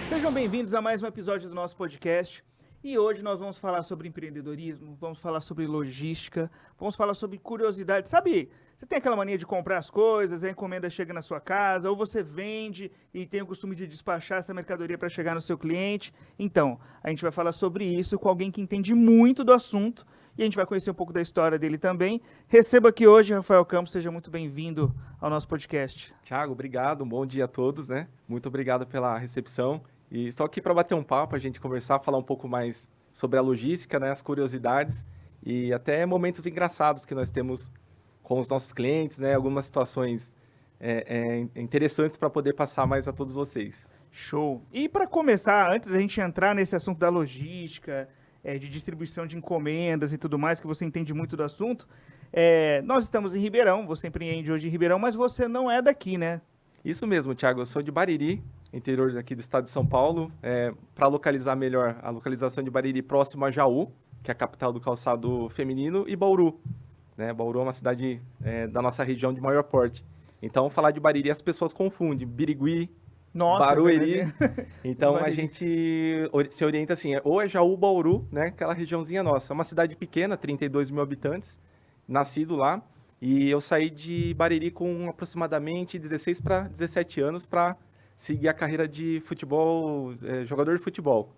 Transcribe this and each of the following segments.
Sejam bem-vindos a mais um episódio do nosso podcast. E hoje nós vamos falar sobre empreendedorismo, vamos falar sobre logística, vamos falar sobre curiosidade. Sabe, você tem aquela mania de comprar as coisas, a encomenda chega na sua casa, ou você vende e tem o costume de despachar essa mercadoria para chegar no seu cliente. Então, a gente vai falar sobre isso com alguém que entende muito do assunto e a gente vai conhecer um pouco da história dele também. Receba aqui hoje Rafael Campos, seja muito bem-vindo ao nosso podcast. Thiago, obrigado, um bom dia a todos, né? Muito obrigado pela recepção. E estou aqui para bater um papo, a gente conversar, falar um pouco mais sobre a logística, né, as curiosidades e até momentos engraçados que nós temos com os nossos clientes, né, algumas situações interessantes para poder passar mais a todos vocês. Show. E para começar, antes da gente entrar nesse assunto da logística, de distribuição de encomendas e tudo mais, que você entende muito do assunto, nós estamos em Ribeirão, você empreende hoje em Ribeirão, mas você não é daqui, né? Isso mesmo, Thiago, eu sou de Bariri, interior aqui do estado de São Paulo, para localizar melhor a localização de Bariri próximo a Jaú, que é a capital do calçado feminino, e Bauru. Né? Bauru é uma cidade da nossa região de maior porte. Então, falar de Bariri as pessoas confundem, Birigui, Nossa, Barueri. verdade. Então, a Bariri. gente se orienta assim, ou é Jaú, Bauru, né? Aquela regiãozinha nossa. É uma cidade pequena, 32 mil habitantes, nascido lá. E eu saí de Bariri com aproximadamente 16 para 17 anos para seguir a carreira de futebol, jogador de futebol.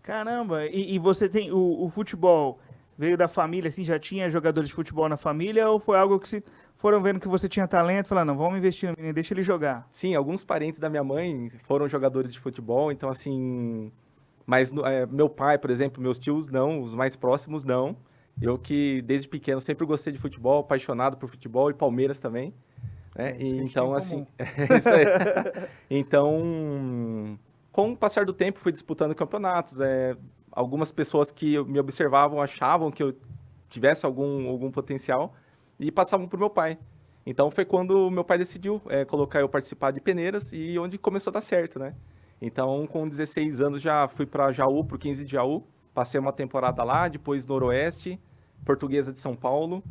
Caramba, e você tem o futebol, veio da família, assim, já tinha jogadores de futebol na família, ou foi algo que foram vendo que você tinha talento e falaram, não, vamos investir no menino, deixa ele jogar? Sim, alguns parentes da minha mãe foram jogadores de futebol, então assim... Mas meu pai, por exemplo, meus tios não, os mais próximos não. Eu que desde pequeno sempre gostei de futebol, apaixonado por futebol e Palmeiras também. Né? Isso que a gente tem Então, em assim, comum. é isso aí. Então, com o passar do tempo, fui disputando campeonatos. Algumas pessoas que me observavam achavam que eu tivesse algum potencial e passavam para o meu pai. Então, foi quando meu pai decidiu colocar eu participar de peneiras e onde começou a dar certo, né? Então, com 16 anos, já fui para Jaú, para o 15 de Jaú. Passei uma temporada lá, depois Noroeste, Portuguesa de São Paulo.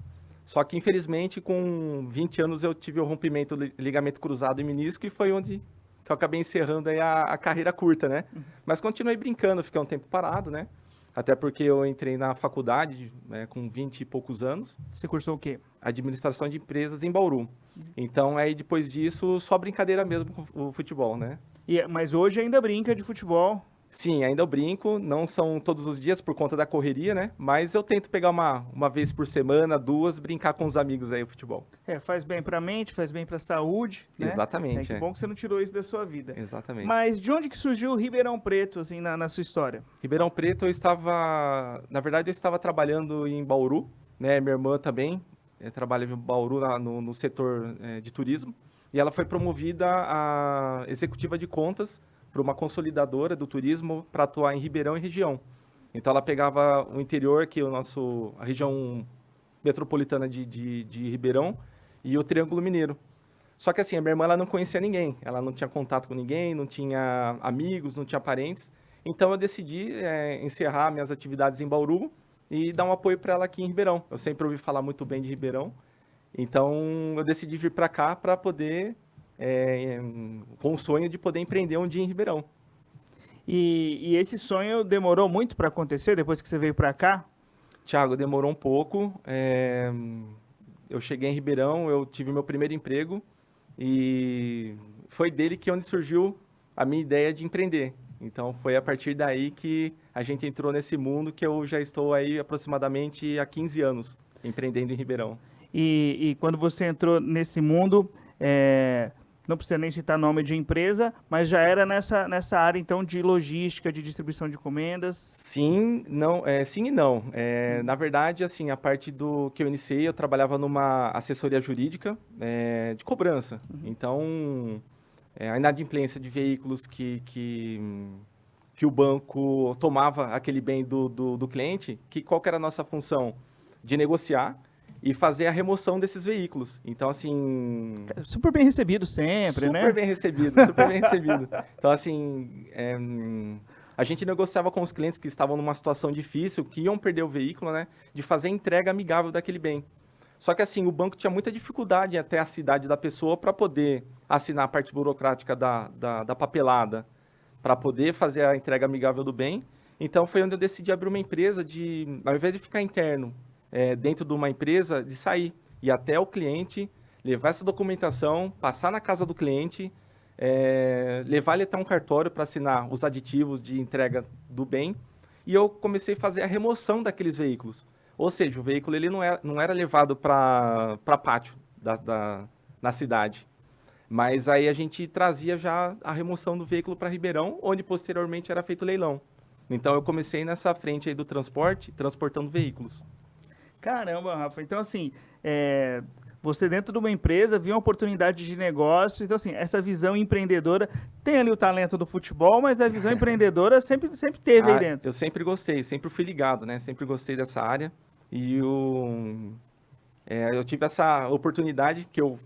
Só que, infelizmente, com 20 anos eu tive o rompimento ligamento cruzado e menisco e foi onde que eu acabei encerrando aí a carreira curta, né? Mas continuei brincando, fiquei um tempo parado, né? Até porque eu entrei na faculdade com 20 e poucos anos, Você cursou o quê? administração de empresas em Bauru. Então, aí depois disso, só brincadeira mesmo com o futebol, né? Mas hoje ainda brinca de futebol. Sim, ainda eu brinco, não são todos os dias por conta da correria, né? Mas eu tento pegar uma vez por semana, duas, brincar com os amigos aí o futebol. Faz bem pra mente, faz bem pra saúde, né? Exatamente, Que bom que você não tirou isso da sua vida. Exatamente. Mas de onde que surgiu o Ribeirão Preto, assim, na sua história? Ribeirão Preto, na verdade eu estava trabalhando em Bauru, né? Minha irmã também trabalha em Bauru no setor de turismo. E ela foi promovida a executiva de contas para uma consolidadora do turismo para atuar em Ribeirão e região. Então ela pegava o interior, que é a região metropolitana de Ribeirão, e o Triângulo Mineiro. Só que assim, a minha irmã ela não conhecia ninguém, ela não tinha contato com ninguém, não tinha amigos, não tinha parentes. Então eu decidi encerrar minhas atividades em Bauru e dar um apoio para ela aqui em Ribeirão. Eu sempre ouvi falar muito bem de Ribeirão, então eu decidi vir para cá para poder com o sonho de poder empreender um dia em Ribeirão. E esse sonho demorou muito para acontecer depois que você veio para cá? Thiago, demorou um pouco. Eu cheguei em Ribeirão, eu tive meu primeiro emprego e foi dele que onde surgiu a minha ideia de empreender. Então foi a partir daí que a gente entrou nesse mundo que eu já estou aí aproximadamente há 15 anos empreendendo em Ribeirão. E quando você entrou nesse mundo, não precisa nem citar nome de empresa, mas já era nessa área então de logística, de distribuição de encomendas? Sim, não, sim e não. Na verdade, assim, a parte do que eu iniciei, eu trabalhava numa assessoria jurídica de cobrança. Então, a inadimplência de veículos que o banco tomava aquele bem do cliente, qual que era a nossa função? De negociar e fazer a remoção desses veículos. Então, assim... Super bem recebido sempre, né? Super bem recebido, super bem recebido. Então, assim, a gente negociava com os clientes que estavam numa situação difícil, que iam perder o veículo, né? De fazer a entrega amigável daquele bem. Só que, assim, o banco tinha muita dificuldade até a cidade da pessoa para poder assinar a parte burocrática da papelada, para poder fazer a entrega amigável do bem. Então foi onde eu decidi abrir uma empresa ao invés de ficar interno dentro de uma empresa, de sair, ir até o cliente, levar essa documentação, passar na casa do cliente, levar ele até um cartório para assinar os aditivos de entrega do bem. E eu comecei a fazer a remoção daqueles veículos. Ou seja, o veículo ele não era levado para pátio na cidade. Mas aí a gente trazia já a remoção do veículo para Ribeirão, onde posteriormente era feito leilão. Então eu comecei nessa frente aí do transporte, transportando veículos. Caramba, Rafa. Então, assim, você dentro de uma empresa viu uma oportunidade de negócio. Então, assim, essa visão empreendedora tem ali o talento do futebol, mas a visão empreendedora sempre teve aí dentro. Eu sempre gostei, sempre fui ligado, né? Sempre gostei dessa área. E eu tive essa oportunidade que eu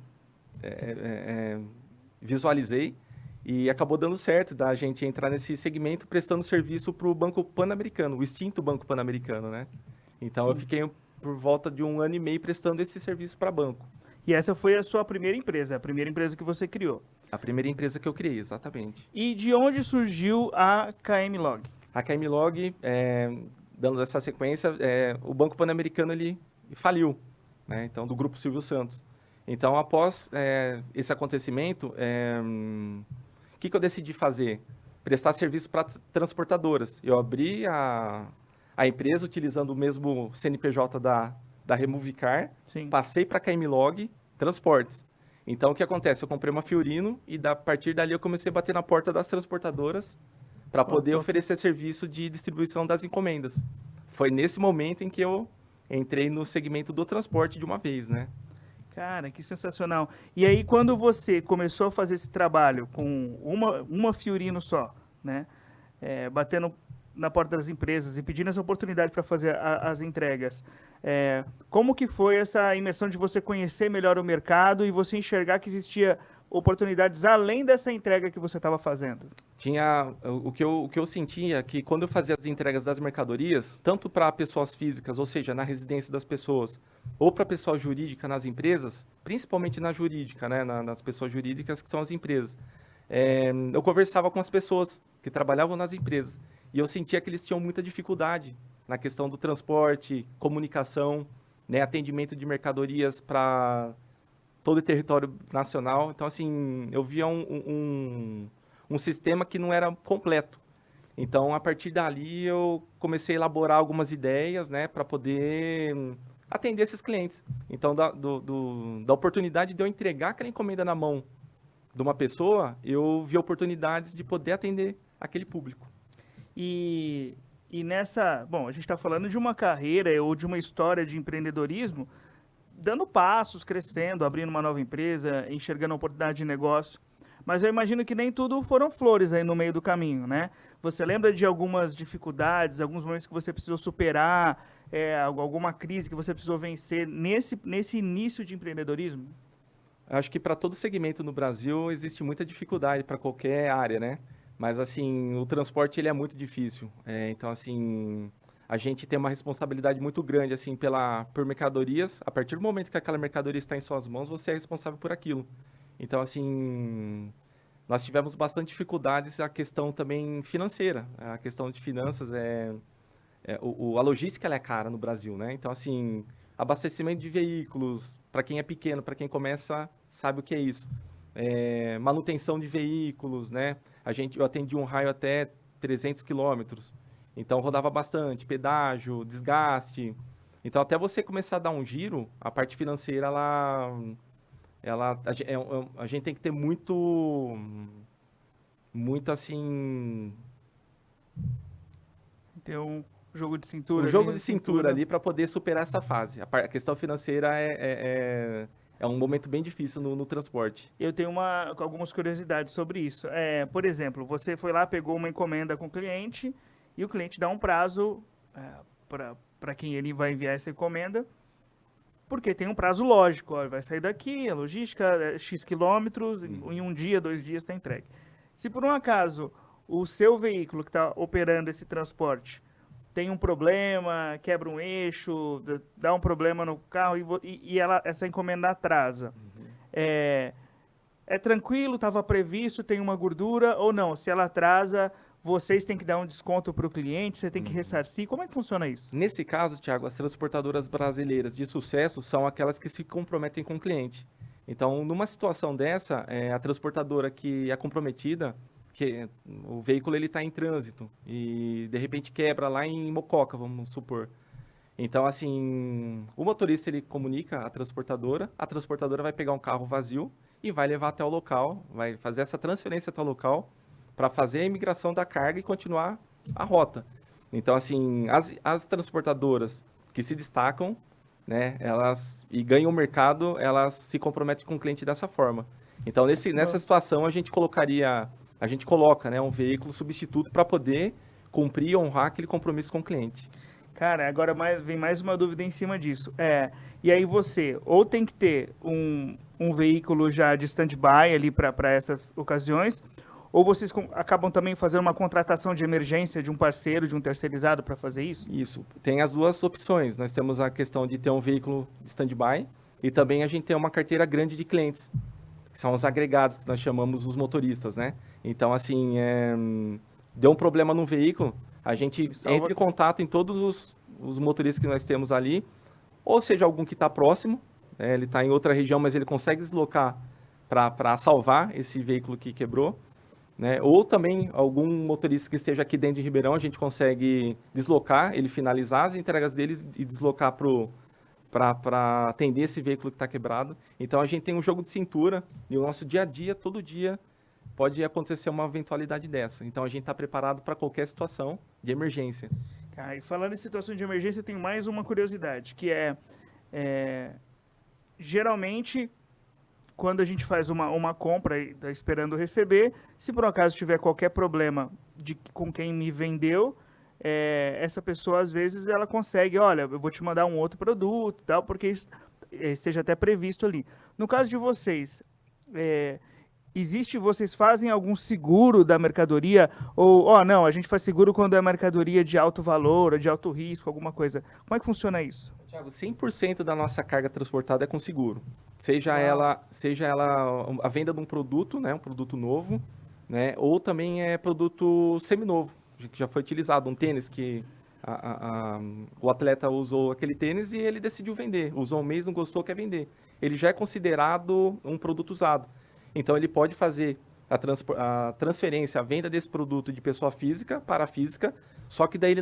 visualizei e acabou dando certo da gente entrar nesse segmento prestando serviço para o Banco Pan-Americano, o extinto Banco Pan-Americano, né? Então, Sim. eu fiquei por volta de 1 ano e meio prestando esse serviço para banco. E essa foi a sua primeira empresa, a primeira empresa que você criou. A primeira empresa que eu criei, exatamente. E de onde surgiu a KM Log? A KM Log, dando essa sequência, o Banco Pan-Americano ele faliu, né? Então, do Grupo Silvio Santos. Então, após esse acontecimento, o que eu decidi fazer? Prestar serviço para transportadoras. Eu abri a empresa utilizando o mesmo CNPJ da Removicar, Sim. passei para a KM Log Transportes. Então, o que acontece? Eu comprei uma Fiorino e, a partir dali, eu comecei a bater na porta das transportadoras para poder oferecer serviço de distribuição das encomendas. Foi nesse momento em que eu entrei no segmento do transporte de uma vez, né? Cara, que sensacional. E aí, quando você começou a fazer esse trabalho com uma Fiorino só, né? Batendo na porta das empresas e pedindo essa oportunidade para fazer as entregas, como que foi essa imersão de você conhecer melhor o mercado e você enxergar que existia oportunidades além dessa entrega que você estava fazendo? O que eu sentia que quando eu fazia as entregas das mercadorias, tanto para pessoas físicas, ou seja, na residência das pessoas, ou para pessoa jurídica nas empresas, principalmente na jurídica, né, nas pessoas jurídicas que são as empresas, eu conversava com as pessoas que trabalhavam nas empresas e eu sentia que eles tinham muita dificuldade na questão do transporte, comunicação, né, atendimento de mercadorias para todo o território nacional. Então, assim, eu via um sistema que não era completo. Então, a partir dali, eu comecei a elaborar algumas ideias, né, para poder atender esses clientes. Então, da oportunidade de eu entregar aquela encomenda na mão de uma pessoa, eu vi oportunidades de poder atender aquele público. E nessa... Bom, a gente está falando de uma carreira ou de uma história de empreendedorismo dando passos, crescendo, abrindo uma nova empresa, enxergando a oportunidade de negócio. Mas eu imagino que nem tudo foram flores aí no meio do caminho, né? Você lembra de algumas dificuldades, alguns momentos que você precisou superar, alguma crise que você precisou vencer nesse início de empreendedorismo? Acho que para todo segmento no Brasil existe muita dificuldade para qualquer área, né? Mas, assim, o transporte ele é muito difícil. Então, assim, a gente tem uma responsabilidade muito grande, assim, por mercadorias. A partir do momento que aquela mercadoria está em suas mãos, você é responsável por aquilo. Então, assim, nós tivemos bastante dificuldades a questão também financeira. A questão de finanças a logística ela é cara no Brasil, né? Então, assim, abastecimento de veículos, para quem é pequeno, para quem começa, sabe o que é isso. Manutenção de veículos, né? Eu atendi um raio até 300 quilômetros. Então, rodava bastante, pedágio, desgaste. Então, até você começar a dar um giro, a parte financeira, a gente tem que ter muito, assim... Ter um jogo de cintura. Um jogo de cintura ali para poder superar essa fase. A questão financeira é um momento bem difícil no transporte. Eu tenho algumas curiosidades sobre isso. Por exemplo, você foi lá, pegou uma encomenda com o cliente e o cliente dá um prazo para quem ele vai enviar essa encomenda, porque tem um prazo lógico. Ó, vai sair daqui, a logística, X quilômetros, em 1 dia, 2 dias está entregue. Se por um acaso o seu veículo que está operando esse transporte tem um problema, quebra um eixo, dá um problema no carro e essa encomenda atrasa. é tranquilo, estava previsto, tem uma gordura, ou não? Se ela atrasa, vocês têm que dar um desconto para o cliente, você tem que ressarcir. Como é que funciona isso? Nesse caso, Thiago, as transportadoras brasileiras de sucesso são aquelas que se comprometem com o cliente. Então, numa situação dessa, a transportadora que é comprometida, que o veículo ele está em trânsito e de repente quebra lá em Mococa, vamos supor. Então, assim, o motorista ele comunica à transportadora, a transportadora vai pegar um carro vazio e vai levar até o local, vai fazer essa transferência até o local para fazer a imigração da carga e continuar a rota. Então, assim, as transportadoras que se destacam, né, elas e ganham o mercado, elas se comprometem com o cliente dessa forma. Então, nessa situação, a gente coloca, né, um veículo substituto para poder cumprir e honrar aquele compromisso com o cliente. Cara, agora vem mais uma dúvida em cima disso. E aí você ou tem que ter um veículo já de stand-by ali para essas ocasiões, ou vocês acabam também fazendo uma contratação de emergência de um parceiro, de um terceirizado para fazer isso? Isso. Tem as duas opções. Nós temos a questão de ter um veículo de stand-by e também a gente tem uma carteira grande de clientes, que são os agregados, que nós chamamos os motoristas, né? Então, assim, deu um problema no veículo, a gente entra em contato em todos os motoristas que nós temos ali, ou seja, algum que está próximo, né, ele está em outra região, mas ele consegue deslocar para salvar esse veículo que quebrou, né? Ou também algum motorista que esteja aqui dentro de Ribeirão, a gente consegue deslocar, ele finalizar as entregas deles e deslocar para atender esse veículo que está quebrado. Então, a gente tem um jogo de cintura e o nosso dia a dia, todo dia, pode acontecer uma eventualidade dessa. Então, a gente está preparado para qualquer situação de emergência. Cara, e falando em situação de emergência, tem mais uma curiosidade, que geralmente, quando a gente faz uma compra e está esperando receber, se por acaso tiver qualquer problema com quem me vendeu, essa pessoa, às vezes, ela consegue, olha, eu vou te mandar um outro produto, tal, porque esteja até previsto ali. No caso de vocês, vocês fazem algum seguro da mercadoria? Ou, não, a gente faz seguro quando é mercadoria de alto valor, ou de alto risco, alguma coisa. Como é que funciona isso? Tiago, 100% da nossa carga transportada é com seguro. Seja ela a venda de um produto, né, um produto novo, né, ou também produto seminovo, que já foi utilizado, um tênis que o atleta usou aquele tênis e ele decidiu vender. Usou um mês, não gostou, quer vender. Ele já é considerado um produto usado. Então, ele pode fazer a transferência, a venda desse produto de pessoa física para física, só que daí ele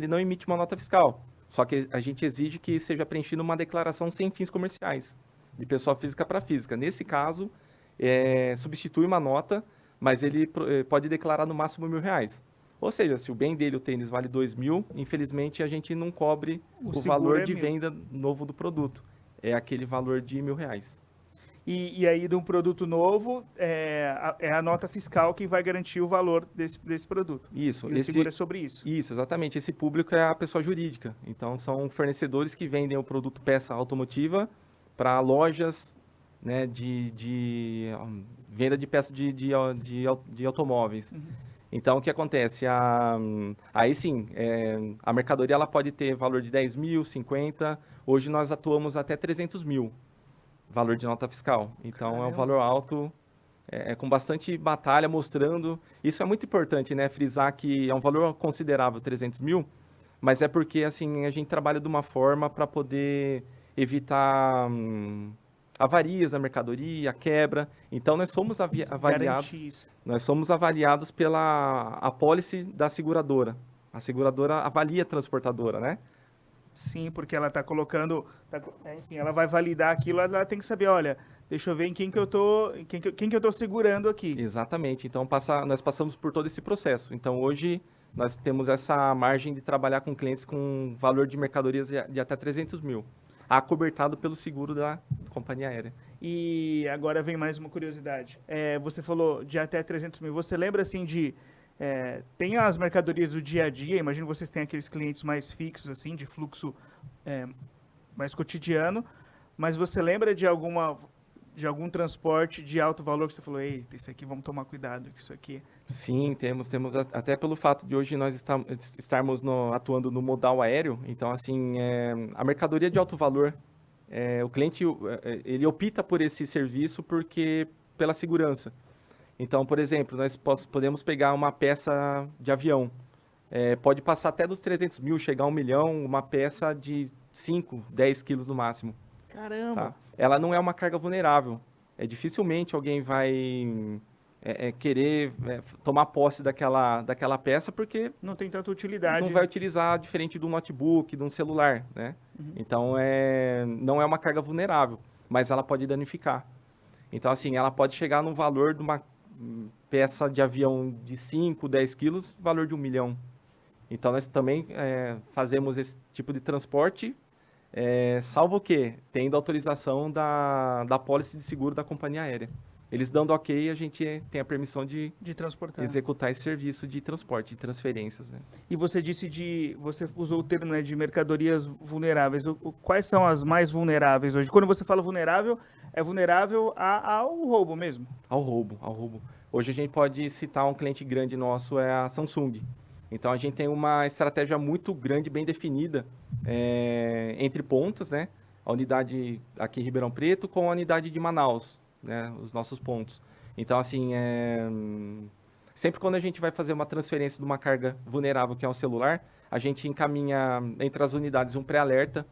não emite uma nota fiscal. Só que a gente exige que seja preenchida uma declaração sem fins comerciais, de pessoa física para física. Nesse caso, substitui uma nota, mas ele pode declarar no máximo R$1.000. Ou seja, se o bem dele, o tênis, vale R$2.000, infelizmente a gente não cobre o valor de venda novo do produto. É aquele valor de R$1.000. E aí, de um produto novo, é a nota fiscal que vai garantir o valor desse produto. Isso. E o seguro é sobre isso. Isso, exatamente. Esse público é a pessoa jurídica. Então, são fornecedores que vendem o produto peça automotiva para lojas, né, de venda de peças de automóveis. Uhum. Então, o que acontece? Aí sim, a mercadoria ela pode ter valor de 10 mil, 50. Hoje nós atuamos até 300 mil. Valor de nota fiscal. Então, Caramba. É um valor alto, com bastante batalha, mostrando... Isso é muito importante, né? Frisar que é um valor considerável, 300 mil, mas é porque, assim, a gente trabalha de uma forma para poder evitar avarias na mercadoria, quebra. Então, nós somos avaliados pela apólice da seguradora. A seguradora avalia a transportadora, né? Sim, porque ela está colocando, enfim, ela vai validar aquilo, ela tem que saber, olha, deixa eu ver em quem que eu tô segurando aqui. Exatamente. Então nós passamos por todo esse processo. Então hoje nós temos essa margem de trabalhar com clientes com valor de mercadorias de até 300 mil, acobertado pelo seguro da companhia aérea. E agora vem mais uma curiosidade. Você falou de até 300 mil. Você lembra assim tem as mercadorias do dia a dia, imagino que vocês têm aqueles clientes mais fixos, assim, de fluxo mais cotidiano, mas você lembra de algum transporte de alto valor que você falou, eita, isso aqui vamos tomar cuidado, que isso aqui... Sim, temos até pelo fato de hoje nós estarmos atuando no modal aéreo, então, assim, a mercadoria de alto valor, o cliente, ele opta por esse serviço porque pela segurança. Então, por exemplo, nós podemos pegar uma peça de avião, pode passar até dos 300 mil, chegar a 1 milhão, uma peça de 5, 10 quilos no máximo. Caramba! Tá? Ela não é uma carga vulnerável. Dificilmente alguém vai querer tomar posse daquela peça, porque Não tem tanta utilidade. não vai utilizar diferente de um notebook, de um celular, né? Então, não é uma carga vulnerável, mas ela pode danificar. Então, assim, ela pode chegar num valor de uma peça de avião de 5, 10 quilos, valor de 1 milhão. Então, nós também fazemos esse tipo de transporte, salvo o quê? Tendo autorização da pólice de seguro da companhia aérea. Eles dando ok, a gente tem a permissão de transportar. executar esse serviço de transporte, de transferências, né? E você você usou o termo, né, de mercadorias vulneráveis. Quais são as mais vulneráveis hoje? Quando você fala vulnerável, é vulnerável ao roubo mesmo? Ao roubo. Hoje a gente pode citar um cliente grande nosso, é a Samsung. Então a gente tem uma estratégia muito grande, bem definida, entre pontos, né? A unidade aqui em Ribeirão Preto com a unidade de Manaus, né? Os nossos pontos. Então, assim, sempre quando a gente vai fazer uma transferência de uma carga vulnerável, que é um celular, a gente encaminha entre as unidades um pré-alerta,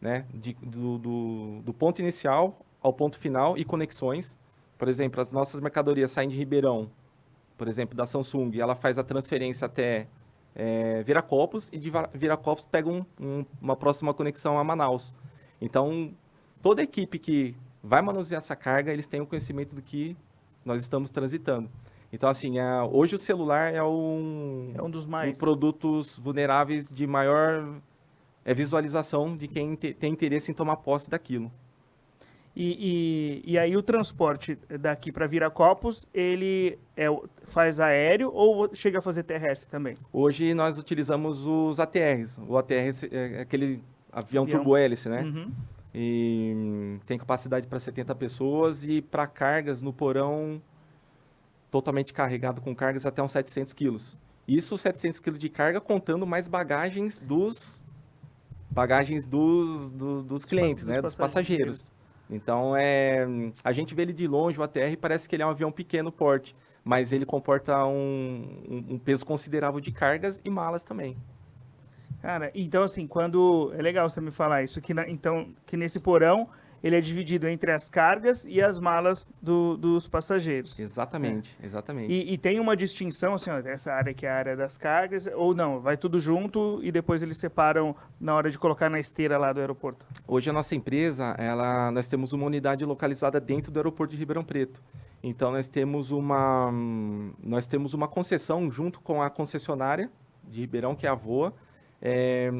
né? Do ponto inicial ao ponto final e conexões. Por exemplo, as nossas mercadorias saem de Ribeirão, por exemplo, da Samsung, ela faz a transferência até Viracopos, e de Viracopos pega uma próxima conexão a Manaus. Então, toda equipe que vai manusear essa carga, eles têm o conhecimento do que nós estamos transitando. Então, assim, hoje o celular é um dos mais produtos vulneráveis de maior visualização de quem tem interesse em tomar posse daquilo. E aí o transporte daqui para Viracopos, ele faz aéreo ou chega a fazer terrestre também? Hoje nós utilizamos os ATRs. O ATR é aquele avião turbo-hélice, né? Uhum. E tem capacidade para 70 pessoas e para cargas no porão totalmente carregado com cargas até uns 700 quilos. Isso 700 quilos de carga contando mais bagagens dos clientes, né? Dos passageiros. Então, a gente vê ele de longe, o ATR, parece que ele é um avião pequeno porte, mas ele comporta um peso considerável de cargas e malas também. Cara, então assim, é legal você me falar isso, que nesse porão ele é dividido entre as cargas e as malas dos passageiros. Exatamente, exatamente. E tem uma distinção, assim, ó, essa área que é a área das cargas, ou não, vai tudo junto e depois eles separam na hora de colocar na esteira lá do aeroporto? Hoje a nossa empresa, nós temos uma unidade localizada dentro do aeroporto de Ribeirão Preto. Então nós temos uma concessão junto com a concessionária de Ribeirão, que é a VOA,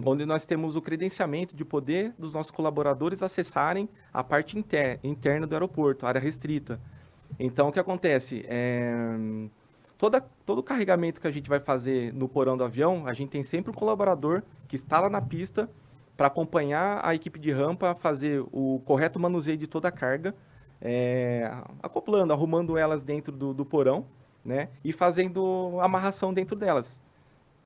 onde nós temos o credenciamento de poder dos nossos colaboradores acessarem a parte interna do aeroporto, área restrita. Então, o que acontece? Todo o carregamento que a gente vai fazer no porão do avião, a gente tem sempre um colaborador que está lá na pista para acompanhar a equipe de rampa, fazer o correto manuseio de toda a carga, acoplando, arrumando elas dentro do porão, né, e fazendo amarração dentro delas.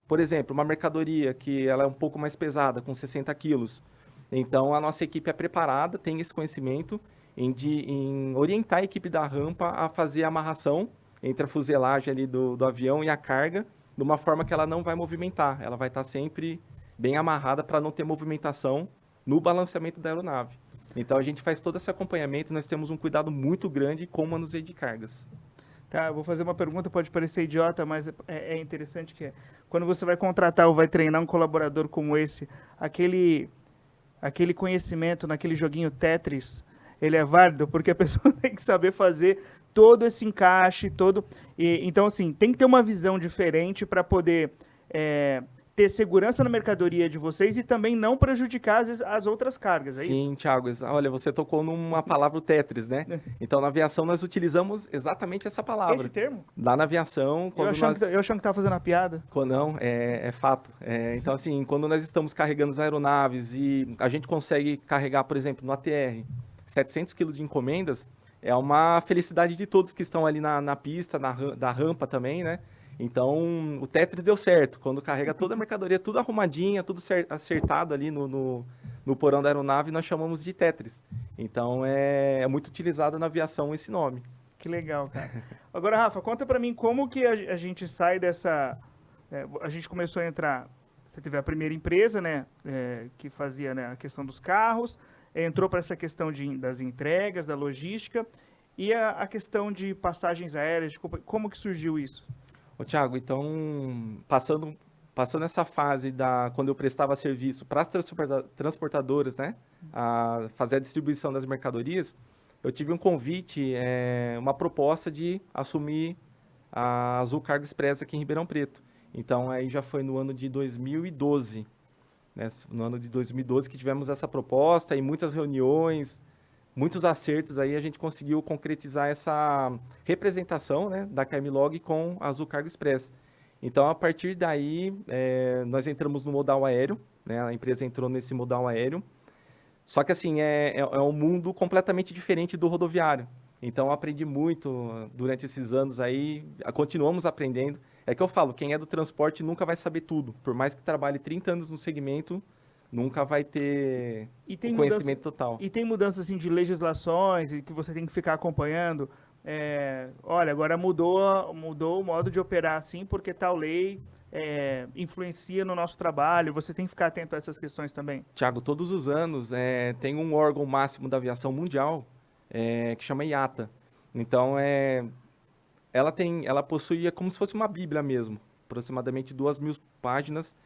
Por exemplo, uma mercadoria que ela é um pouco mais pesada, com 60 quilos. Então, a nossa equipe é preparada, tem esse conhecimento em orientar a equipe da rampa a fazer a amarração entre a fuselagem ali do avião e a carga, de uma forma que ela não vai movimentar. Ela vai estar sempre bem amarrada para não ter movimentação no balanceamento da aeronave. Então, a gente faz todo esse acompanhamento, nós temos um cuidado muito grande com o manuseio de cargas. Tá, eu vou fazer uma pergunta, pode parecer idiota, mas é interessante quando você vai contratar ou vai treinar um colaborador como esse, aquele conhecimento naquele joguinho Tetris, ele é válido porque a pessoa tem que saber fazer todo esse encaixe, então, assim, tem que ter uma visão diferente para poder ter segurança na mercadoria de vocês e também não prejudicar, às vezes, as outras cargas, é isso? Sim, Thiago, olha, você tocou numa palavra, o Tetris, né? Então, na aviação, nós utilizamos exatamente essa palavra. Esse termo? Lá na aviação, eu achando que estava fazendo uma piada. Não, é fato. Então, assim, quando nós estamos carregando as aeronaves e a gente consegue carregar, por exemplo, no ATR, 700 quilos de encomendas, é uma felicidade de todos que estão ali na pista, da rampa também, né? Então, o Tetris deu certo. Quando carrega toda a mercadoria, tudo arrumadinha, tudo acertado ali no porão da aeronave, nós chamamos de Tetris. Então, é muito utilizado na aviação esse nome. Que legal, cara. Agora, Rafa, conta pra mim como que a gente sai dessa... a gente começou a entrar... Você teve a primeira empresa, né, que fazia, né, a questão dos carros, entrou para essa questão das entregas, da logística, e a questão de passagens aéreas, como que surgiu isso? Ô, Thiago, então, passando essa fase quando eu prestava serviço para as transportadoras, né, a fazer a distribuição das mercadorias, eu tive um convite, uma proposta de assumir a Azul Cargo Express aqui em Ribeirão Preto. Então, aí já foi no ano de 2012, né, no ano de 2012 que tivemos essa proposta e muitas reuniões, muitos acertos, aí a gente conseguiu concretizar essa representação, né, da KMLog com a Azul Cargo Express. Então, a partir daí, nós entramos no modal aéreo, né, a empresa entrou nesse modal aéreo, só que assim, é um mundo completamente diferente do rodoviário. Então, eu aprendi muito durante esses anos aí, continuamos aprendendo. É que eu falo, quem é do transporte nunca vai saber tudo. Por mais que trabalhe 30 anos no segmento, nunca vai ter o conhecimento total. E tem mudanças assim, de legislações e que você tem que ficar acompanhando? Olha, agora mudou o modo de operar assim, porque tal lei influencia no nosso trabalho. Você tem que ficar atento a essas questões também. Tiago, todos os anos tem um órgão máximo da aviação mundial que chama IATA. Então, ela possui como se fosse uma bíblia mesmo, aproximadamente 2.000 páginas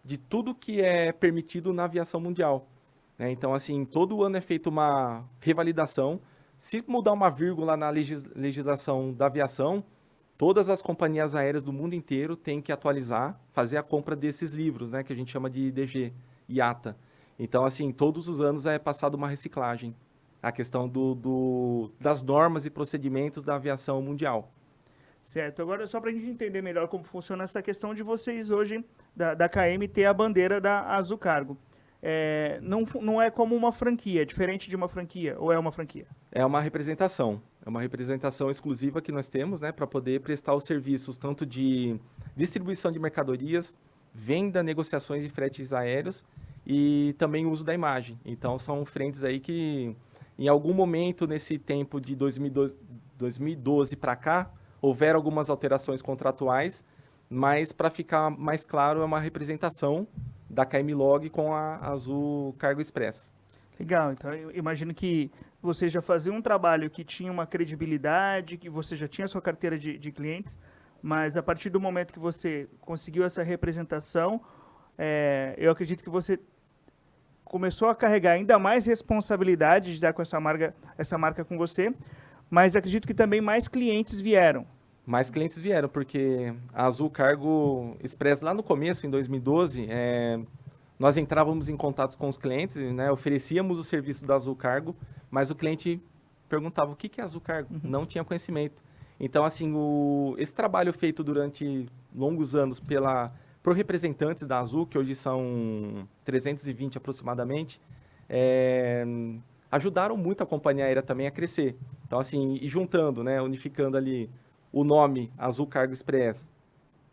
de tudo que é permitido na aviação mundial. Né? Então, assim, todo ano é feita uma revalidação. Se mudar uma vírgula na legislação da aviação, todas as companhias aéreas do mundo inteiro têm que atualizar, fazer a compra desses livros, né, que a gente chama de IDG, IATA. Então, assim, todos os anos é passada uma reciclagem, a questão das normas e procedimentos da aviação mundial. Certo. Agora, só para a gente entender melhor como funciona essa questão de vocês hoje, da KM, ter a bandeira da Azul Cargo. Não é como uma franquia, é diferente de uma franquia, ou é uma franquia? É uma representação exclusiva que nós temos, né, para poder prestar os serviços tanto de distribuição de mercadorias, venda, negociações de fretes aéreos e também o uso da imagem. Então, são frentes aí que, em algum momento nesse tempo de 2012 para cá, houveram algumas alterações contratuais, mas para ficar mais claro, é uma representação da KMLog com a Azul Cargo Express. Legal, então eu imagino que você já fazia um trabalho que tinha uma credibilidade, que você já tinha sua carteira de clientes, mas a partir do momento que você conseguiu essa representação, eu acredito que você começou a carregar ainda mais responsabilidade de dar com essa marca com você, mas acredito que também mais clientes vieram. Mais clientes vieram, porque a Azul Cargo Express, lá no começo, em 2012, nós entrávamos em contatos com os clientes, né, oferecíamos o serviço da Azul Cargo, mas o cliente perguntava o que é Azul Cargo, não tinha conhecimento. Então, assim, esse trabalho feito durante longos anos por representantes da Azul, que hoje são 320 aproximadamente, ajudaram muito a companhia aérea também a crescer. Então, assim, e juntando, né, unificando ali o nome Azul Cargo Express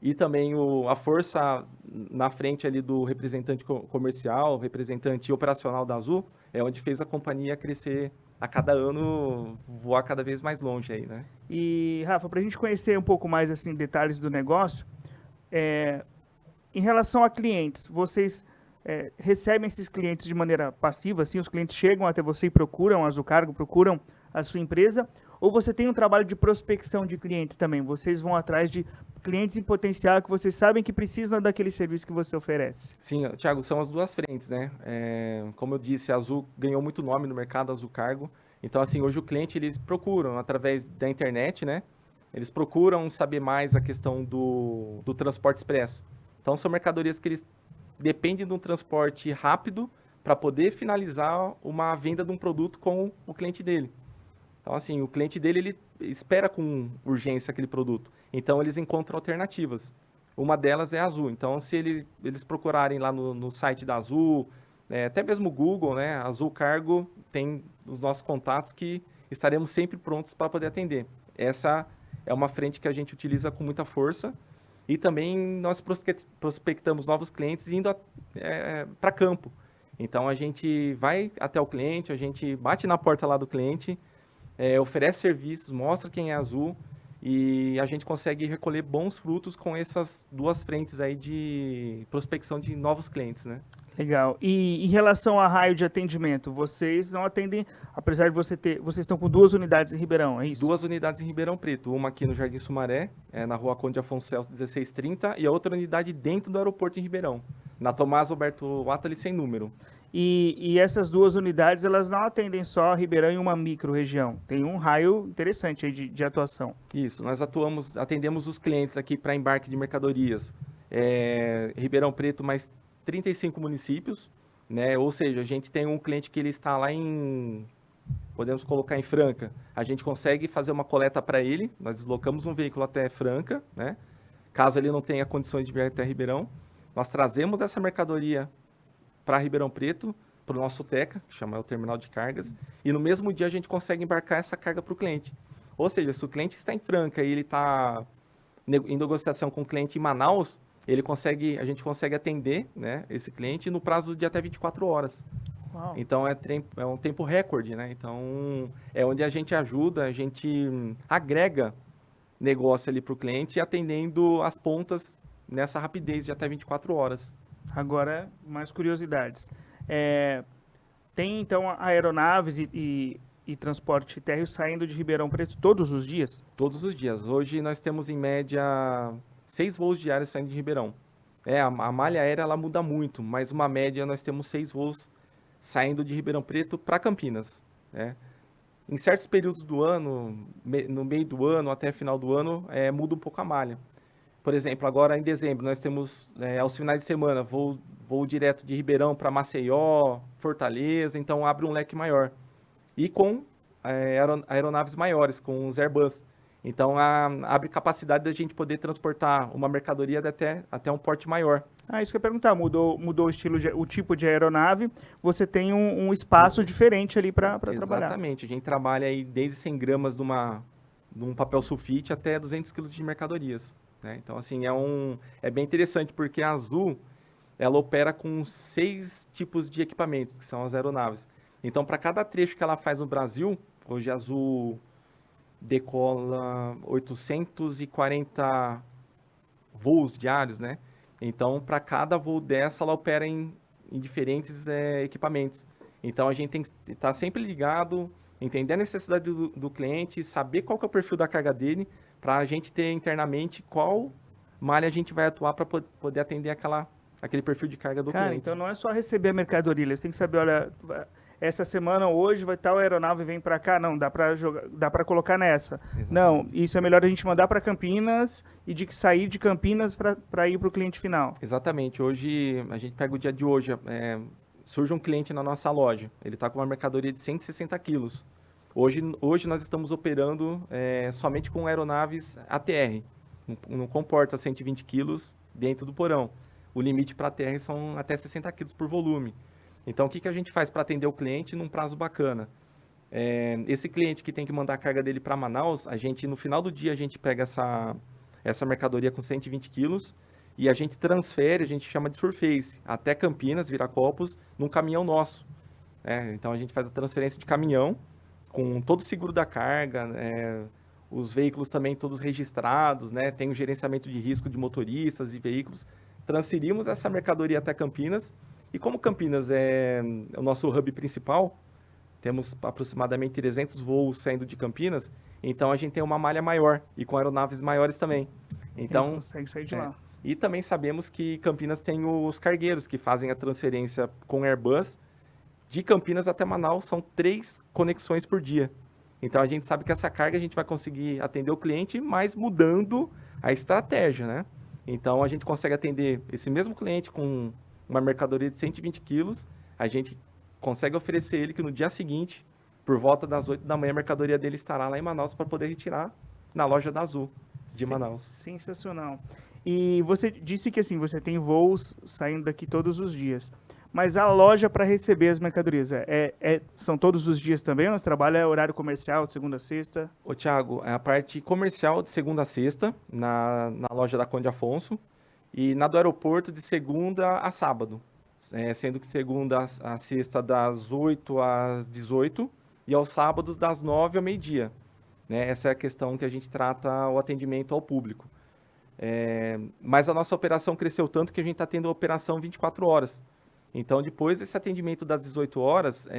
e também a força na frente ali do representante comercial, representante operacional da Azul, é onde fez a companhia crescer a cada ano, voar cada vez mais longe aí, né? E, Rafa, para a gente conhecer um pouco mais, assim, detalhes do negócio, em relação a clientes, vocês recebem esses clientes de maneira passiva, assim, os clientes chegam até você e procuram a Azul Cargo, procuram a sua empresa, ou você tem um trabalho de prospecção de clientes também? Vocês vão atrás de clientes em potencial que vocês sabem que precisam daquele serviço que você oferece? Sim, Thiago, são as duas frentes, né? Como eu disse, a Azul ganhou muito nome no mercado, a Azul Cargo. Então, assim, hoje o cliente, eles procuram, através da internet, né? Eles procuram saber mais a questão do transporte expresso. Então, são mercadorias que eles dependem de um transporte rápido para poder finalizar uma venda de um produto com o cliente dele. Então, assim, o cliente dele, ele espera com urgência aquele produto. Então, eles encontram alternativas. Uma delas é a Azul. Então, se eles procurarem lá no site da Azul, até mesmo o Google, né? A Azul Cargo tem os nossos contatos que estaremos sempre prontos para poder atender. Essa é uma frente que a gente utiliza com muita força. E também nós prospectamos novos clientes indo para campo. Então, a gente vai até o cliente, a gente bate na porta lá do cliente oferece serviços, mostra quem é a Azul e a gente consegue recolher bons frutos com essas duas frentes aí de prospecção de novos clientes, né? Legal. E em relação a raio de atendimento, vocês não atendem, apesar de vocês estão com 2 unidades em Ribeirão, é isso? 2 unidades em Ribeirão Preto, uma aqui no Jardim Sumaré, na rua Conde Afonso Celso 1630, e a outra unidade dentro do aeroporto em Ribeirão, na Tomás Alberto Attali sem número. E essas 2 unidades, elas não atendem só Ribeirão em uma micro-região. Tem um raio interessante aí de atuação. Isso, nós atendemos os clientes aqui para embarque de mercadorias, Ribeirão Preto mais 35 municípios, né? Ou seja, a gente tem um cliente que ele está lá podemos colocar em Franca, a gente consegue fazer uma coleta para ele, nós deslocamos um veículo até Franca, né? Caso ele não tenha condições de vir até Ribeirão, nós trazemos essa mercadoria para Ribeirão Preto, para o nosso TECA, que chama o Terminal de Cargas, e no mesmo dia a gente consegue embarcar essa carga para o cliente. Ou seja, se o cliente está em Franca e ele está em negociação com o cliente em Manaus, a gente consegue atender, né, esse cliente no prazo de até 24 horas. Uau. Então é um tempo recorde, né? Então é onde a gente ajuda, a gente agrega negócio ali para o cliente, atendendo as pontas nessa rapidez de até 24 horas. Agora, mais curiosidades. Tem, então, aeronaves e transporte térreo saindo de Ribeirão Preto todos os dias? Todos os dias. Hoje nós temos, em média, 6 voos diários saindo de Ribeirão. A malha aérea ela muda muito, mas uma média nós temos 6 voos saindo de Ribeirão Preto para Campinas, né? Em certos períodos do ano, no meio do ano até final do ano, muda um pouco a malha. Por exemplo, agora em dezembro nós temos, aos finais de semana, voo direto de Ribeirão para Maceió, Fortaleza, então abre um leque maior. E com aeronaves maiores, com os Airbus. Então abre capacidade da gente poder transportar uma mercadoria até um porte maior. Isso que eu ia perguntar, mudou o tipo de aeronave, você tem um espaço diferente ali para trabalhar. Exatamente, a gente trabalha aí desde 100 gramas num papel sulfite até 200 quilos de mercadorias, né? Então, assim, é bem interessante, porque a Azul, ela opera com 6 tipos de equipamentos, que são as aeronaves. Então, para cada trecho que ela faz no Brasil, hoje a Azul decola 840 voos diários, né? Então, para cada voo dessa, ela opera em diferentes equipamentos. Então, a gente tem que estar sempre ligado, entender a necessidade do cliente, saber qual que é o perfil da carga dele, para a gente ter internamente qual malha a gente vai atuar para poder atender aquele perfil de carga do cliente. Então não é só receber a mercadoria, eles têm que saber, olha, essa semana, hoje, vai tal aeronave vem para cá, não, dá para colocar nessa. Exatamente. Não, isso é melhor a gente mandar para Campinas e de sair de Campinas para ir para o cliente final. Exatamente. Hoje, a gente pega o dia de hoje, surge um cliente na nossa loja, ele está com uma mercadoria de 160 quilos. Hoje nós estamos operando somente com aeronaves ATR, não comporta 120 quilos dentro do porão. O limite para ATR são até 60 quilos por volume. Então, o que a gente faz para atender o cliente num prazo bacana? Esse cliente que tem que mandar a carga dele para Manaus, no final do dia, a gente pega essa mercadoria com 120 quilos e a gente transfere, a gente chama de surface, até Campinas, Viracopos, num caminhão nosso. Então, a gente faz a transferência de caminhão, com todo o seguro da carga, os veículos também todos registrados, né? Tem o gerenciamento de risco de motoristas e veículos. Transferimos essa mercadoria até Campinas, e como Campinas é o nosso hub principal, temos aproximadamente 300 voos saindo de Campinas, então a gente tem uma malha maior e com aeronaves maiores também. Então, consegue sair de lá. E também sabemos que Campinas tem os cargueiros que fazem a transferência com Airbus. De Campinas até Manaus são 3 conexões por dia. Então a gente sabe que essa carga a gente vai conseguir atender o cliente, mas mudando a estratégia, né? Então a gente consegue atender esse mesmo cliente com uma mercadoria de 120 quilos, a gente consegue oferecer ele que no dia seguinte, por volta das 8 da manhã, a mercadoria dele estará lá em Manaus para poder retirar na loja da Azul de Manaus. Sensacional. E você disse que assim, você tem voos saindo daqui todos os dias, mas a loja para receber as mercadorias, são todos os dias também ou você trabalha horário comercial de segunda a sexta? Ô Thiago, é a parte comercial de segunda a sexta, na loja da Conde Afonso, e na do aeroporto de segunda a sábado, sendo que segunda a sexta das 8 às 18 e aos sábados das 9 ao meio-dia. Né? Essa é a questão que a gente trata o atendimento ao público. Mas a nossa operação cresceu tanto que a gente está tendo operação 24 horas. Então, depois desse atendimento das 18 horas,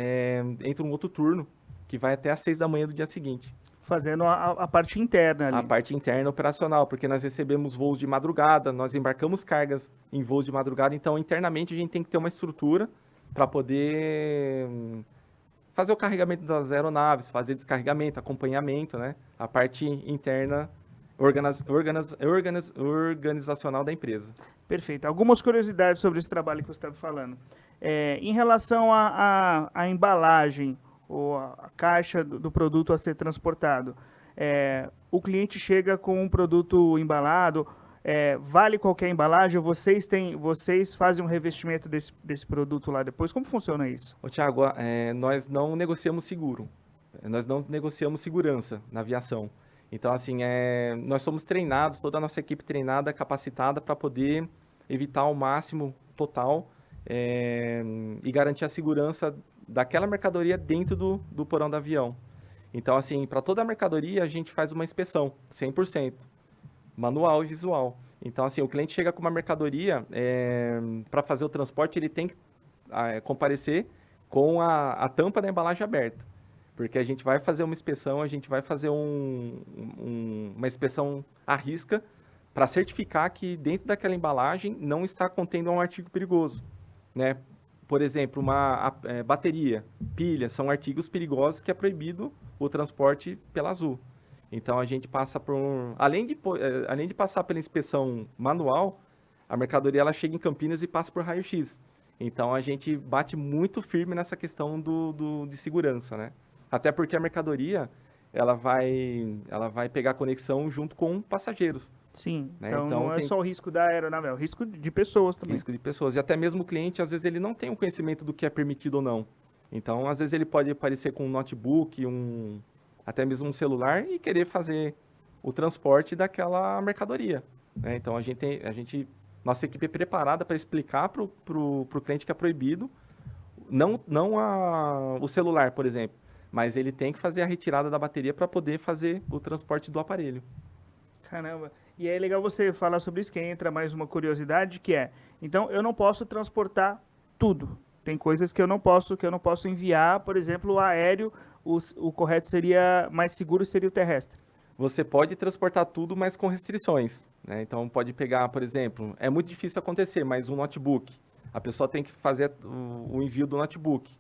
entra um outro turno, que vai até às 6 da manhã do dia seguinte. Fazendo a parte interna ali. A parte interna operacional, porque nós recebemos voos de madrugada, nós embarcamos cargas em voos de madrugada, então internamente a gente tem que ter uma estrutura para poder fazer o carregamento das aeronaves, fazer descarregamento, acompanhamento, né? A parte interna organizacional da empresa. Perfeito. Algumas curiosidades sobre esse trabalho que você estava falando. Em relação à embalagem, ou a caixa do produto a ser transportado, o cliente chega com um produto embalado, vale qualquer embalagem, vocês fazem um revestimento desse produto lá depois? Como funciona isso? Ô, Thiago, nós não negociamos seguro, nós não negociamos segurança na aviação. Então, assim, nós somos treinados, toda a nossa equipe treinada, capacitada para poder evitar ao máximo total e garantir a segurança daquela mercadoria dentro do porão do avião. Então, assim, para toda a mercadoria, a gente faz uma inspeção, 100%, manual e visual. Então, assim, o cliente chega com uma mercadoria, para fazer o transporte, ele tem que comparecer com a tampa da embalagem aberta. Porque a gente vai fazer uma inspeção, a gente vai fazer uma inspeção à risca para certificar que dentro daquela embalagem não está contendo um artigo perigoso, né? Por exemplo, uma bateria, pilha, são artigos perigosos que é proibido o transporte pela Azul. Então, a gente passa por além de passar pela inspeção manual, a mercadoria ela chega em Campinas e passa por raio-x. Então, a gente bate muito firme nessa questão de segurança, né? Até porque a mercadoria, ela vai pegar conexão junto com passageiros. Sim, né? então não é só o risco da aeronave, é o risco de pessoas também. Risco de pessoas. E até mesmo o cliente, às vezes, ele não tem o conhecimento do que é permitido ou não. Então, às vezes, ele pode aparecer com um notebook, até mesmo um celular e querer fazer o transporte daquela mercadoria. Né? Então, nossa equipe é preparada para explicar para o cliente que é proibido, não o celular, por exemplo, mas ele tem que fazer a retirada da bateria para poder fazer o transporte do aparelho. Caramba. E é legal você falar sobre isso, que entra mais uma curiosidade, que então eu não posso transportar tudo. Tem coisas que eu não posso enviar, por exemplo, o aéreo, o correto seria, mais seguro seria o terrestre. Você pode transportar tudo, mas com restrições. Né? Então, pode pegar, por exemplo, é muito difícil acontecer, mas um notebook. A pessoa tem que fazer o envio do notebook.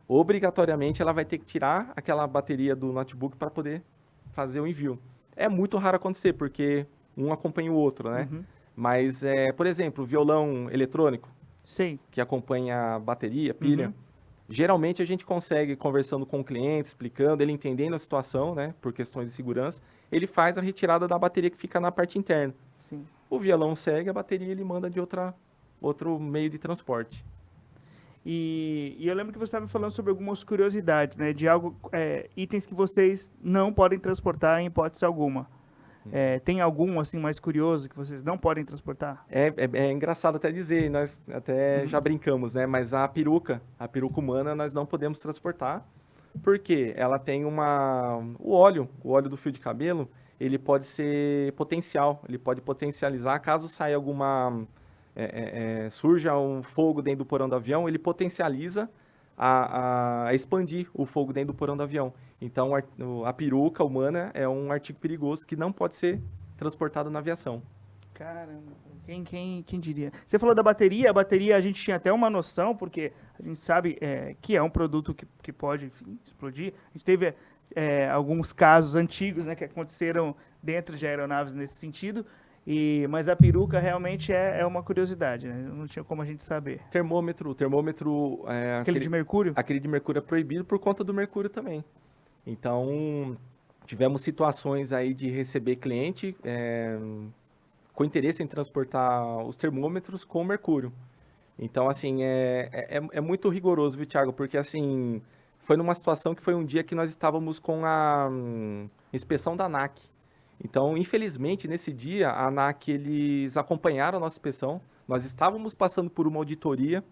Obrigatoriamente, ela vai ter que tirar aquela bateria do notebook para poder fazer o envio. É muito raro acontecer, porque um acompanha o outro, né? Uhum. Mas, por exemplo, violão eletrônico, Sim. que acompanha a bateria, pilha, Uhum. geralmente a gente consegue, conversando com o cliente, explicando, ele entendendo a situação, né, por questões de segurança, ele faz a retirada da bateria que fica na parte interna. Sim. O violão segue, a bateria ele manda de outro meio de transporte. E eu lembro que você estava falando sobre algumas curiosidades, né? De itens que vocês não podem transportar em hipótese alguma. Tem algum, assim, mais curioso que vocês não podem transportar? É engraçado até dizer, nós até já brincamos, né? Mas a peruca humana nós não podemos transportar, porque ela tem o óleo do fio de cabelo, ele pode ser potencial, ele pode potencializar, caso saia surja um fogo dentro do porão do avião, ele potencializa a expandir o fogo dentro do porão do avião. Então, a peruca humana é um artigo perigoso que não pode ser transportado na aviação. Caramba, quem diria? Você falou da bateria, a bateria a gente tinha até uma noção, porque a gente sabe que é um produto que pode, enfim, explodir. A gente teve alguns casos antigos, né, que aconteceram dentro de aeronaves nesse sentido, mas a peruca realmente é uma curiosidade, né? Não tinha como a gente saber. Termômetro... Aquele de mercúrio? Aquele de mercúrio é proibido por conta do mercúrio também. Então, tivemos situações aí de receber cliente com interesse em transportar os termômetros com mercúrio. Então, assim, é muito rigoroso, viu, Thiago? Porque, assim, foi numa situação que foi um dia que nós estávamos com a inspeção da ANAC. Então, infelizmente, nesse dia, a ANAC, eles acompanharam a nossa inspeção. Nós estávamos passando por uma auditoria,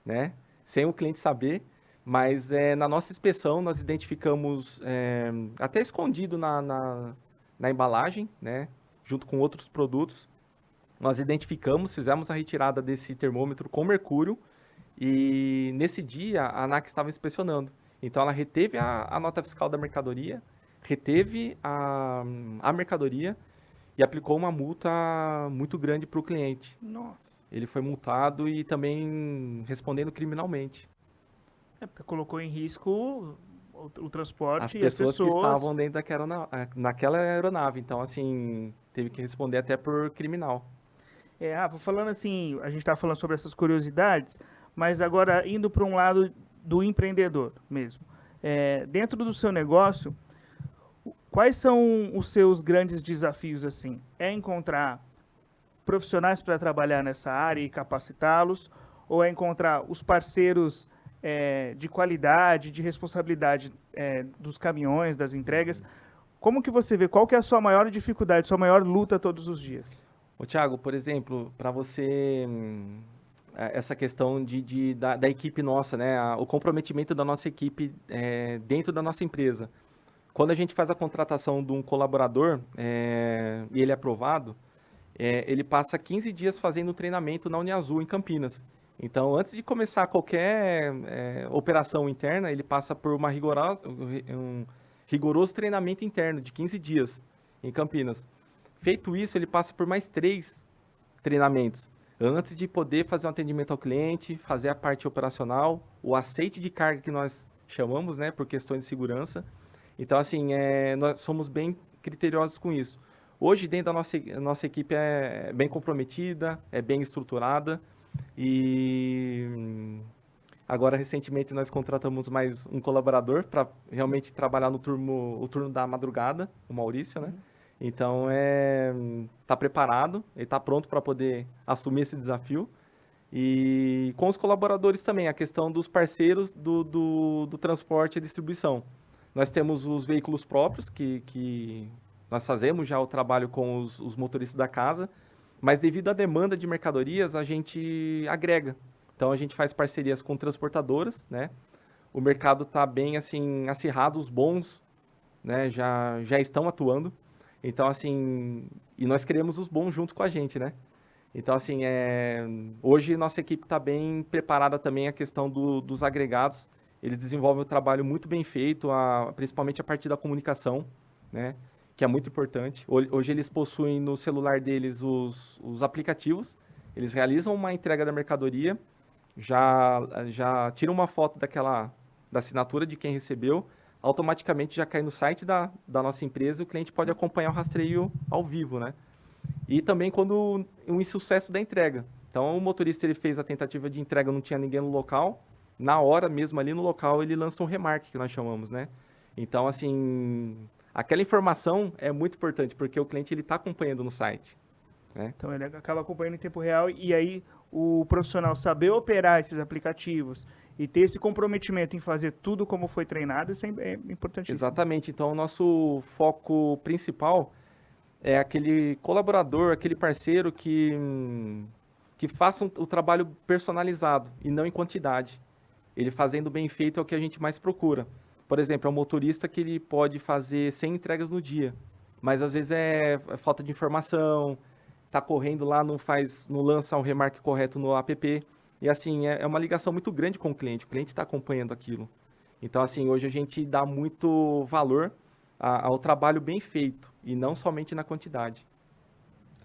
né, sem o cliente saber. Mas na nossa inspeção nós identificamos, até escondido na embalagem, né, junto com outros produtos, nós identificamos, fizemos a retirada desse termômetro com mercúrio e nesse dia a ANAC estava inspecionando. Então ela reteve a nota fiscal da mercadoria, reteve a mercadoria e aplicou uma multa muito grande para o cliente. Nossa. Ele foi multado e também respondendo criminalmente. Porque colocou em risco o transporte As e as pessoas que pessoas. estavam dentro naquela aeronave. Então, assim, teve que responder até por criminal. Rafa, falando assim, a gente está falando sobre essas curiosidades, mas agora indo para um lado do empreendedor mesmo. Dentro do seu negócio, quais são os seus grandes desafios assim? É encontrar profissionais para trabalhar nessa área e capacitá-los, ou é encontrar os parceiros de qualidade, de responsabilidade dos caminhões, das entregas? Como que você vê? Qual que é a sua maior dificuldade, sua maior luta todos os dias? Ô, Thiago, por exemplo, para você, essa questão da equipe nossa, né? O comprometimento da nossa equipe dentro da nossa empresa. Quando a gente faz a contratação de um colaborador e ele é aprovado, ele passa 15 dias fazendo treinamento na Uniazul, em Campinas. Então, antes de começar qualquer operação interna, ele passa por um rigoroso treinamento interno de 15 dias em Campinas. Feito isso, ele passa por mais 3 treinamentos antes de poder fazer um atendimento ao cliente, fazer a parte operacional, o aceite de carga que nós chamamos, né, por questões de segurança. Então, assim, nós somos bem criteriosos com isso. Hoje, dentro da nossa equipe é bem comprometida, é bem estruturada e agora, recentemente, nós contratamos mais um colaborador para realmente trabalhar o turno da madrugada, o Maurício, né? Então, está preparado, ele está pronto para poder assumir esse desafio. E com os colaboradores também, a questão dos parceiros do transporte e distribuição. Nós temos os veículos próprios, que nós fazemos já o trabalho com os motoristas da casa, mas devido à demanda de mercadorias, a gente agrega. Então, a gente faz parcerias com transportadoras, né? O mercado está bem, assim, acirrado, os bons, né, já estão atuando. Então, assim, e nós queremos os bons junto com a gente, né? Então, assim, hoje nossa equipe está bem preparada também a questão dos agregados. Eles desenvolvem um trabalho muito bem feito, principalmente a partir da comunicação, né? Que é muito importante. Hoje eles possuem no celular deles os aplicativos, eles realizam uma entrega da mercadoria, já tiram uma foto da assinatura de quem recebeu, automaticamente já cai no site da nossa empresa e o cliente pode acompanhar o rastreio ao vivo, né? E também quando um insucesso da entrega. Então, o motorista ele fez a tentativa de entrega, não tinha ninguém no local, na hora mesmo ali no local ele lança um remarque, que nós chamamos, né? Então, assim, aquela informação é muito importante, porque o cliente ele está acompanhando no site, né? Então, ele acaba acompanhando em tempo real e aí o profissional saber operar esses aplicativos e ter esse comprometimento em fazer tudo como foi treinado, isso é importantíssimo. Exatamente. Então, o nosso foco principal é aquele colaborador, aquele parceiro que faça o trabalho personalizado e não em quantidade. Ele fazendo bem feito é o que a gente mais procura. Por exemplo, é um motorista que ele pode fazer 100 entregas no dia, mas às vezes é falta de informação, está correndo lá, não lança um remarque correto no app. E assim, é uma ligação muito grande com o cliente está acompanhando aquilo. Então, assim, hoje a gente dá muito valor ao trabalho bem feito e não somente na quantidade.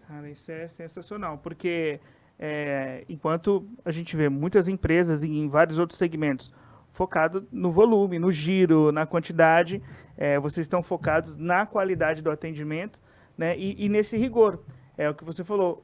Cara, isso é sensacional, porque enquanto a gente vê muitas empresas em vários outros segmentos focado no volume, no giro, na quantidade, vocês estão focados na qualidade do atendimento, né, e nesse rigor. É o que você falou,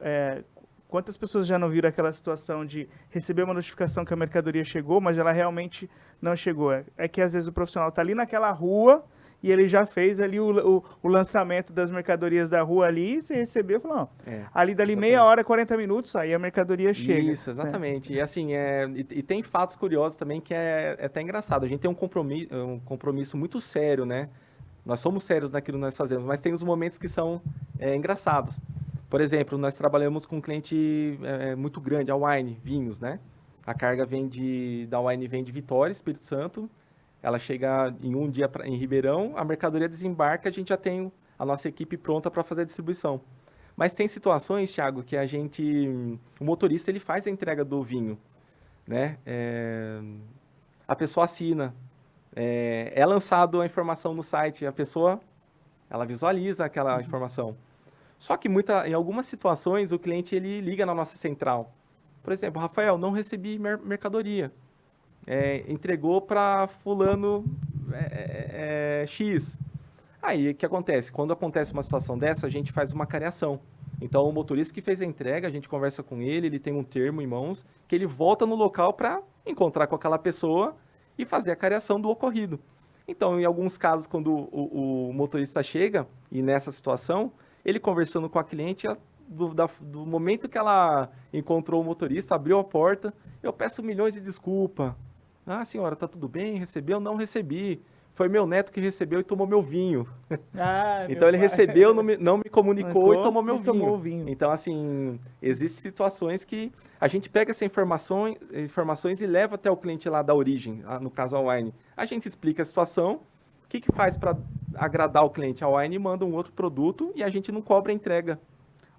quantas pessoas já não viram aquela situação de receber uma notificação que a mercadoria chegou, mas ela realmente não chegou? É que às vezes o profissional está ali naquela rua e ele já fez ali o lançamento das mercadorias da rua ali, e você recebeu e falou, não, ali dali meia hora, 40 minutos, aí a mercadoria chega. Isso, exatamente. Né? E assim, e tem fatos curiosos também que é até engraçado. A gente tem um compromisso muito sério, né? Nós somos sérios naquilo que nós fazemos, mas tem os momentos que são engraçados. Por exemplo, nós trabalhamos com um cliente muito grande, a Wine, vinhos, né? A carga da Wine vem de Vitória, Espírito Santo. Ela chega em um dia em Ribeirão, a mercadoria desembarca, a gente já tem a nossa equipe pronta para fazer a distribuição. Mas tem situações, Thiago, que o motorista ele faz a entrega do vinho, né? A pessoa assina, é lançado a informação no site, a pessoa ela visualiza aquela informação. Só que em algumas situações o cliente ele liga na nossa central. Por exemplo, Rafael, não recebi mercadoria. Entregou para fulano X. Aí, o que acontece? Quando acontece uma situação dessa, a gente faz uma careação. Então, o motorista que fez a entrega, a gente conversa com ele tem um termo em mãos, que ele volta no local para encontrar com aquela pessoa e fazer a careação do ocorrido. Então, em alguns casos, quando o motorista chega, e nessa situação, ele conversando com a cliente, do momento que ela encontrou o motorista, abriu a porta, eu peço milhões de desculpas. Ah, senhora, tá tudo bem? Recebeu? Não recebi. Foi meu neto que recebeu e tomou meu vinho. Então ele recebeu, não me comunicou e tomou meu vinho. Então, assim, existem situações que a gente pega essas informações e leva até o cliente lá da origem, no caso a Wine. A gente explica a situação, o que faz para agradar o cliente? A Wine manda um outro produto e a gente não cobra a entrega.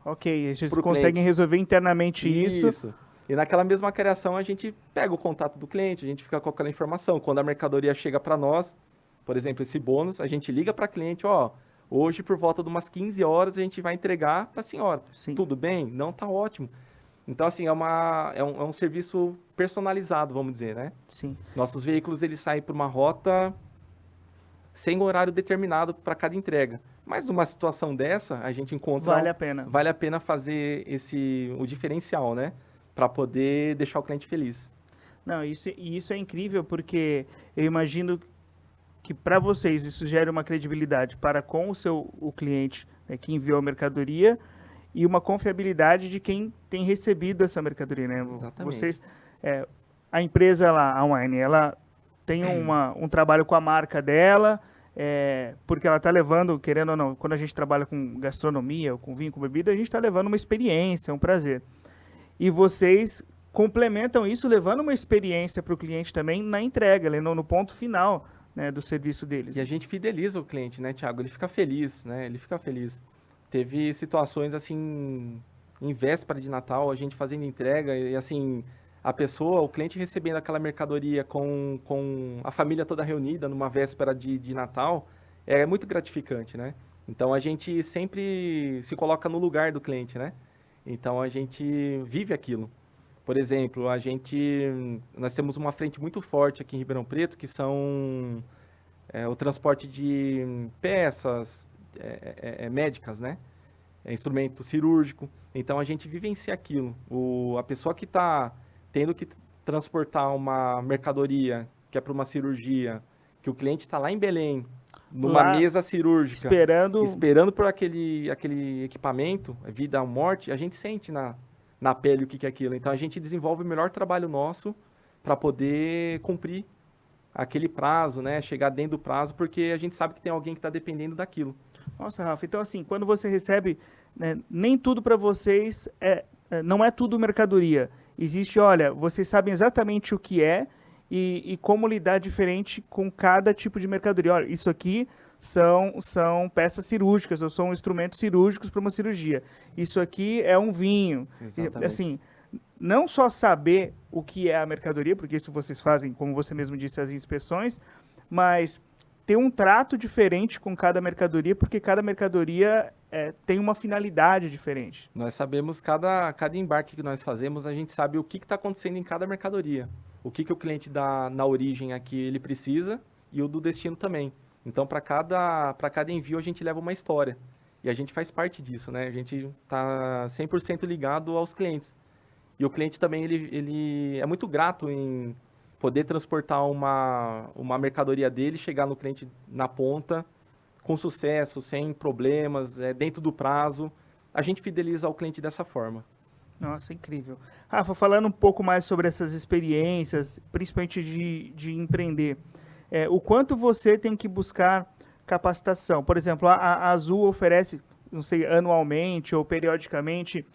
Ok, vocês conseguem resolver internamente isso. E naquela mesma criação a gente pega o contato do cliente, a gente fica com aquela informação. Quando a mercadoria chega para nós, por exemplo, esse bônus, a gente liga para a cliente, hoje por volta de umas 15 horas a gente vai entregar para a senhora. Sim. Tudo bem? Não, tá ótimo. Então, assim, é um serviço personalizado, vamos dizer, né? Sim. Nossos veículos, eles saem por uma rota sem horário determinado para cada entrega. Mas numa situação dessa, a gente encontra... Vale a pena fazer o diferencial, né? Para poder deixar o cliente feliz. Não, isso é incrível, porque eu imagino que para vocês isso gera uma credibilidade para com o cliente, né, que enviou a mercadoria, e uma confiabilidade de quem tem recebido essa mercadoria, né? Exatamente. A empresa lá, a Wine, ela tem um trabalho com a marca dela, porque ela está levando, querendo ou não, quando a gente trabalha com gastronomia, ou com vinho, com bebida, a gente está levando uma experiência, um prazer. E vocês complementam isso levando uma experiência para o cliente também na entrega, no ponto final, né, do serviço deles. E a gente fideliza o cliente, né, Thiago? Ele fica feliz, né? Ele fica feliz. Teve situações, assim, em véspera de Natal, a gente fazendo entrega e, assim, o cliente recebendo aquela mercadoria com a família toda reunida numa véspera de Natal, é muito gratificante, né? Então, a gente sempre se coloca no lugar do cliente, né? Então, a gente vive aquilo. Por exemplo, nós temos uma frente muito forte aqui em Ribeirão Preto, que são o transporte de peças médicas, né? Instrumento cirúrgico. Então, a gente vivencia aquilo. A pessoa que está tendo que transportar uma mercadoria que é para uma cirurgia, que o cliente está lá em Belém, numa mesa cirúrgica, esperando por aquele equipamento, vida ou morte, a gente sente na pele o que é aquilo. Então, a gente desenvolve o melhor trabalho nosso para poder cumprir aquele prazo, né? Chegar dentro do prazo, porque a gente sabe que tem alguém que está dependendo daquilo. Nossa, Rafa, então assim, quando você recebe, né, nem tudo para vocês não é tudo mercadoria. Existe, olha, vocês sabem exatamente o que é e como lidar diferente com cada tipo de mercadoria. Olha, isso aqui são peças cirúrgicas, ou são instrumentos cirúrgicos para uma cirurgia. Isso aqui é um vinho. Exatamente. Assim, não só saber o que é a mercadoria, porque isso vocês fazem, como você mesmo disse, as inspeções, mas ter um trato diferente com cada mercadoria, porque cada mercadoria tem uma finalidade diferente. Nós sabemos, cada embarque que nós fazemos, a gente sabe o que está acontecendo em cada mercadoria. O que o cliente na origem aqui ele precisa e o do destino também. Então, para cada envio, a gente leva uma história. E a gente faz parte disso, né? A gente está 100% ligado aos clientes. E o cliente também, ele é muito grato em poder transportar uma mercadoria dele, chegar no cliente na ponta, com sucesso, sem problemas, dentro do prazo. A gente fideliza o cliente dessa forma. Nossa, incrível. Rafa, falando um pouco mais sobre essas experiências, principalmente de empreender, o quanto você tem que buscar capacitação? Por exemplo, a Azul oferece, não sei, anualmente ou periodicamente,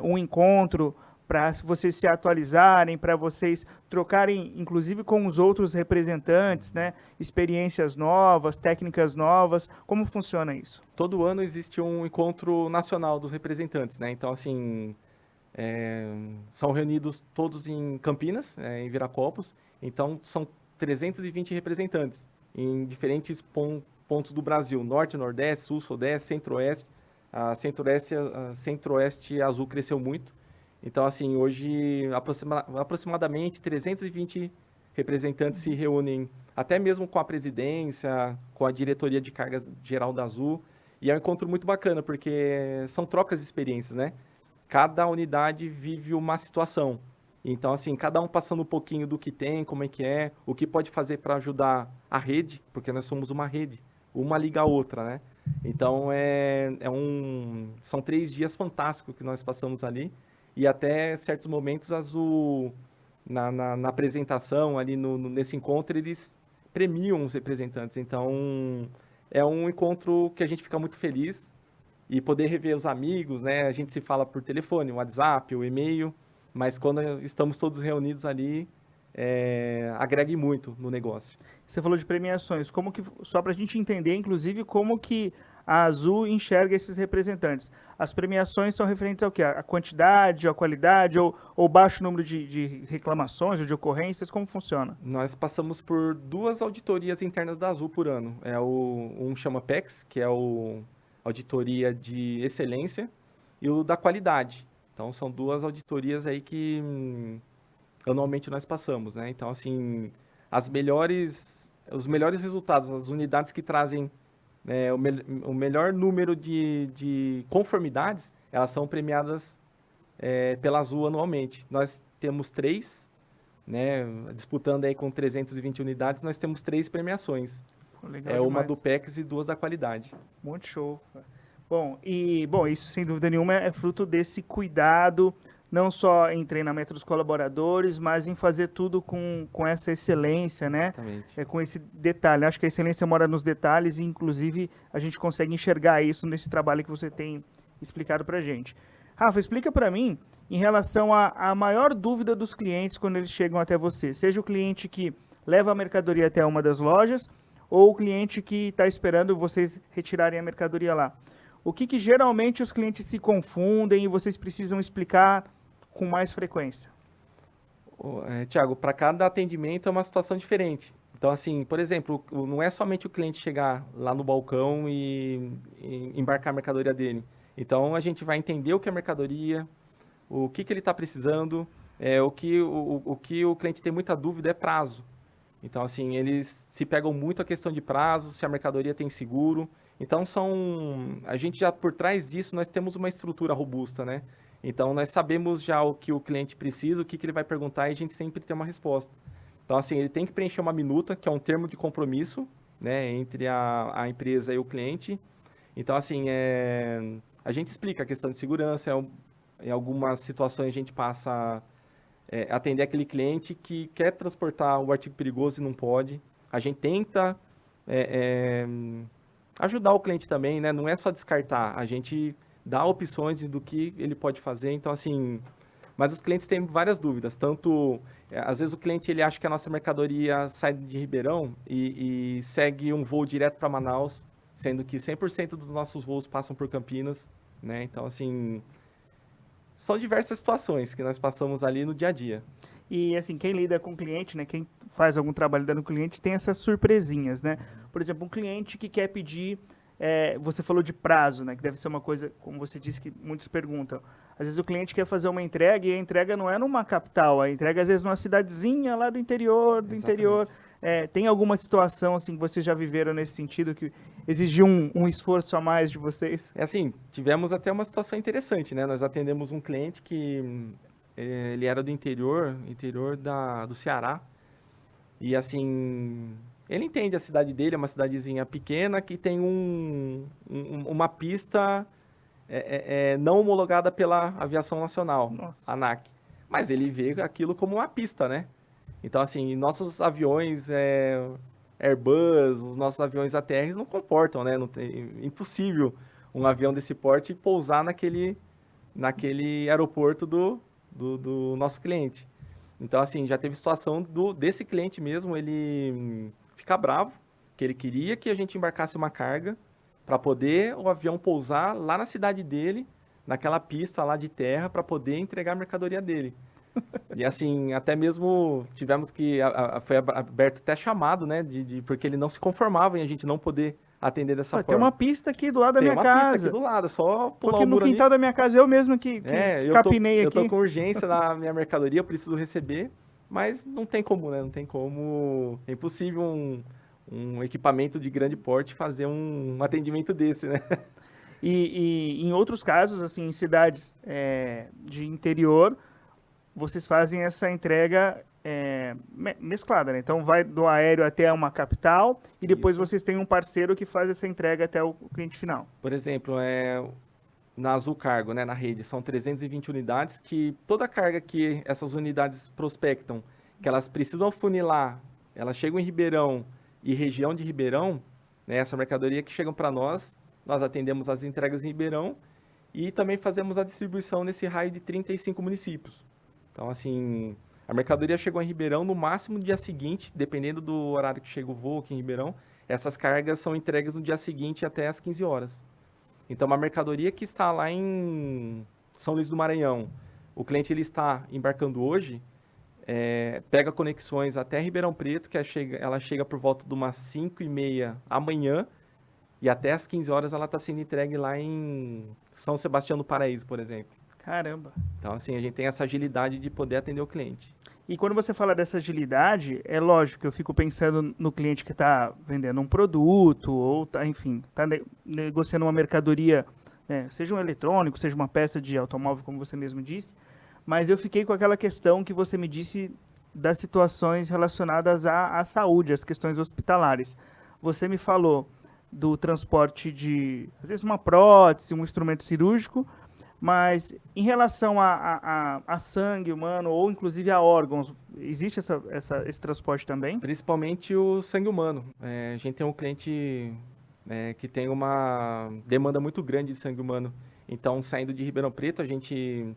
um encontro para vocês se atualizarem, para vocês trocarem, inclusive com os outros representantes, né? Experiências novas, técnicas novas. Como funciona isso? Todo ano existe um encontro nacional dos representantes, né? Então, assim, são reunidos todos em Campinas, em Viracopos. Então, são 320 representantes em diferentes pontos do Brasil: Norte, Nordeste, Sul, Sudeste, Centro-Oeste. A Centro-Oeste Azul cresceu muito. Então, assim, hoje aproximadamente 320 representantes se reúnem, até mesmo com a presidência, com a diretoria de cargas geral da Azul. E é um encontro muito bacana, porque são trocas de experiências, né? Cada unidade vive uma situação. Então, assim, cada um passando um pouquinho do que tem, como é que é, o que pode fazer para ajudar a rede, porque nós somos uma rede, uma liga a outra, né? Então, são 3 dias fantásticos que nós passamos ali. E até certos momentos, na apresentação, ali nesse encontro, eles premiam os representantes. Então, é um encontro que a gente fica muito feliz. E poder rever os amigos, né? A gente se fala por telefone, WhatsApp, o e-mail. Mas quando estamos todos reunidos ali, agrega muito no negócio. Você falou de premiações. Como que, só para a gente entender, inclusive, como que a Azul enxerga esses representantes. As premiações são referentes ao quê? A quantidade, a qualidade ou baixo número de reclamações ou de ocorrências? Como funciona? Nós passamos por 2 auditorias internas da Azul por ano. Um chama PEX, que é a auditoria de excelência, e o da qualidade. Então, são 2 auditorias aí que anualmente nós passamos, né? Então, assim, os melhores resultados, as unidades que trazem o melhor número de conformidades, elas são premiadas pela Azul anualmente. Nós temos 3, né? Disputando aí com 320 unidades, nós temos 3 premiações. Legal uma demais. do PEX e 2 da qualidade. Muito show. Bom, isso sem dúvida nenhuma é fruto desse cuidado, não só em treinamento dos colaboradores, mas em fazer tudo com essa excelência, né? Exatamente. Com esse detalhe. Acho que a excelência mora nos detalhes e, inclusive, a gente consegue enxergar isso nesse trabalho que você tem explicado pra gente. Rafa, explica para mim em relação à maior dúvida dos clientes quando eles chegam até você. Seja o cliente que leva a mercadoria até uma das lojas ou o cliente que está esperando vocês retirarem a mercadoria lá. O que geralmente os clientes se confundem e vocês precisam explicar com mais frequência? Tiago, para cada atendimento é uma situação diferente. Então, assim, por exemplo, não é somente o cliente chegar lá no balcão e embarcar a mercadoria dele. Então, a gente vai entender o que é mercadoria, o que ele está precisando, o que o cliente tem muita dúvida é prazo. Então, assim, eles se pegam muito a questão de prazo, se a mercadoria tem seguro. Então, a gente já, por trás disso, nós temos uma estrutura robusta, né? Então, nós sabemos já o que o cliente precisa, o que ele vai perguntar e a gente sempre tem uma resposta. Então, assim, ele tem que preencher uma minuta, que é um termo de compromisso, né, entre a empresa e o cliente. Então, assim, a gente explica a questão de segurança, em algumas situações a gente passa a atender aquele cliente que quer transportar o artigo perigoso e não pode. A gente tenta ajudar o cliente também, né? Não é só descartar, a gente dá opções do que ele pode fazer. Então, assim, mas os clientes têm várias dúvidas, tanto, às vezes o cliente ele acha que a nossa mercadoria sai de Ribeirão e segue um voo direto para Manaus, sendo que 100% dos nossos voos passam por Campinas, né? Então, assim, são diversas situações que nós passamos ali no dia a dia. E, assim, quem lida com o cliente, né, quem faz algum trabalho dando cliente, tem essas surpresinhas, né? Por exemplo, um cliente que quer pedir, você falou de prazo, né, que deve ser uma coisa, como você disse, que muitos perguntam. Às vezes o cliente quer fazer uma entrega e a entrega não é numa capital, a entrega às vezes numa cidadezinha lá do interior, interior. Tem alguma situação, assim, que vocês já viveram nesse sentido, que exigiu um esforço a mais de vocês? Assim, tivemos até uma situação interessante, né? Nós atendemos um cliente que ele era do interior do Ceará. E, assim, ele entende a cidade dele, é uma cidadezinha pequena que tem uma pista não homologada pela Aviação Nacional, Nossa. ANAC. Mas ele vê aquilo como uma pista, né? Então, assim, nossos aviões Airbus, os nossos aviões ATR não comportam, né? Impossível um avião desse porte pousar naquele aeroporto do nosso cliente. Então, assim, já teve situação desse cliente mesmo, ele ficar bravo, que ele queria que a gente embarcasse uma carga para poder o avião pousar lá na cidade dele, naquela pista lá de terra, para poder entregar a mercadoria dele. E assim, até mesmo tivemos que, foi aberto até chamado, né, porque ele não se conformava em a gente não poder atender dessa Pô, forma. tem uma pista aqui do lado da minha Tem uma pista casa. aqui do lado, é só pular Porque o no muro ali. quintal da minha casa eu mesmo que capinei Eu aqui. tô com urgência na minha mercadoria, eu preciso receber, mas não tem como, né? Não tem como. É impossível um equipamento de grande porte fazer um atendimento desse, né? E em outros casos, assim, em cidades de interior, vocês fazem essa entrega mesclada, né? Então vai do aéreo até uma capital e depois Isso. vocês têm um parceiro que faz essa entrega até o cliente final. Por exemplo, na Azul Cargo, né, na rede, são 320 unidades que toda a carga que essas unidades prospectam, que elas precisam funilar, elas chegam em Ribeirão e região de Ribeirão, né, essa mercadoria que chegam para nós atendemos as entregas em Ribeirão e também fazemos a distribuição nesse raio de 35 municípios. Então, assim, a mercadoria chegou em Ribeirão no máximo no dia seguinte, dependendo do horário que chega o voo aqui em Ribeirão, essas cargas são entregues no dia seguinte até às 15 horas. Então, uma mercadoria que está lá em São Luís do Maranhão, o cliente ele está embarcando hoje, pega conexões até Ribeirão Preto, que ela chega por volta de umas 5h30 amanhã, e até às 15 horas ela está sendo entregue lá em São Sebastião do Paraíso, por exemplo. Caramba. Então, assim, a gente tem essa agilidade de poder atender o cliente. E quando você fala dessa agilidade, é lógico que eu fico pensando no cliente que está vendendo um produto ou, enfim, está negociando uma mercadoria, seja um eletrônico, seja uma peça de automóvel, como você mesmo disse, mas eu fiquei com aquela questão que você me disse das situações relacionadas à saúde, às questões hospitalares. Você me falou do transporte de, às vezes, uma prótese, um instrumento cirúrgico, mas em relação a sangue humano ou inclusive a órgãos, existe esse transporte também? Principalmente o sangue humano. A gente tem um cliente que tem uma demanda muito grande de sangue humano. Então, saindo de Ribeirão Preto, a gente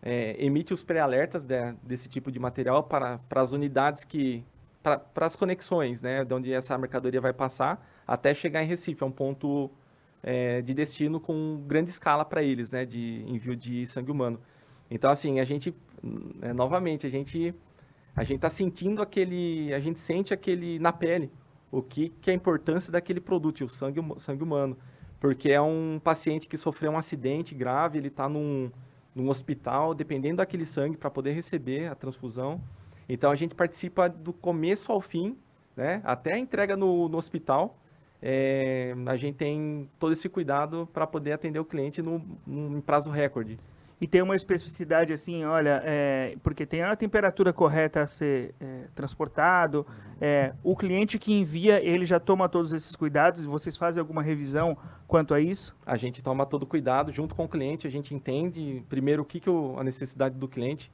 emite os pré-alertas desse tipo de material para as unidades para as conexões, né, de onde essa mercadoria vai passar, até chegar em Recife. É um ponto de destino com grande escala para eles, né, de envio de sangue humano. Então, assim, a gente, novamente, a gente está sentindo a gente sente aquele na pele, o que é a importância daquele produto, o sangue humano. Porque é um paciente que sofreu um acidente grave, ele está num hospital, dependendo daquele sangue para poder receber a transfusão. Então, a gente participa do começo ao fim, né, até a entrega no hospital. A gente tem todo esse cuidado para poder atender o cliente num prazo recorde. E tem uma especificidade assim, olha, porque tem a temperatura correta a ser transportado, o cliente que envia, ele já toma todos esses cuidados, vocês fazem alguma revisão quanto a isso? A gente toma todo cuidado junto com o cliente, a gente entende primeiro a necessidade do cliente.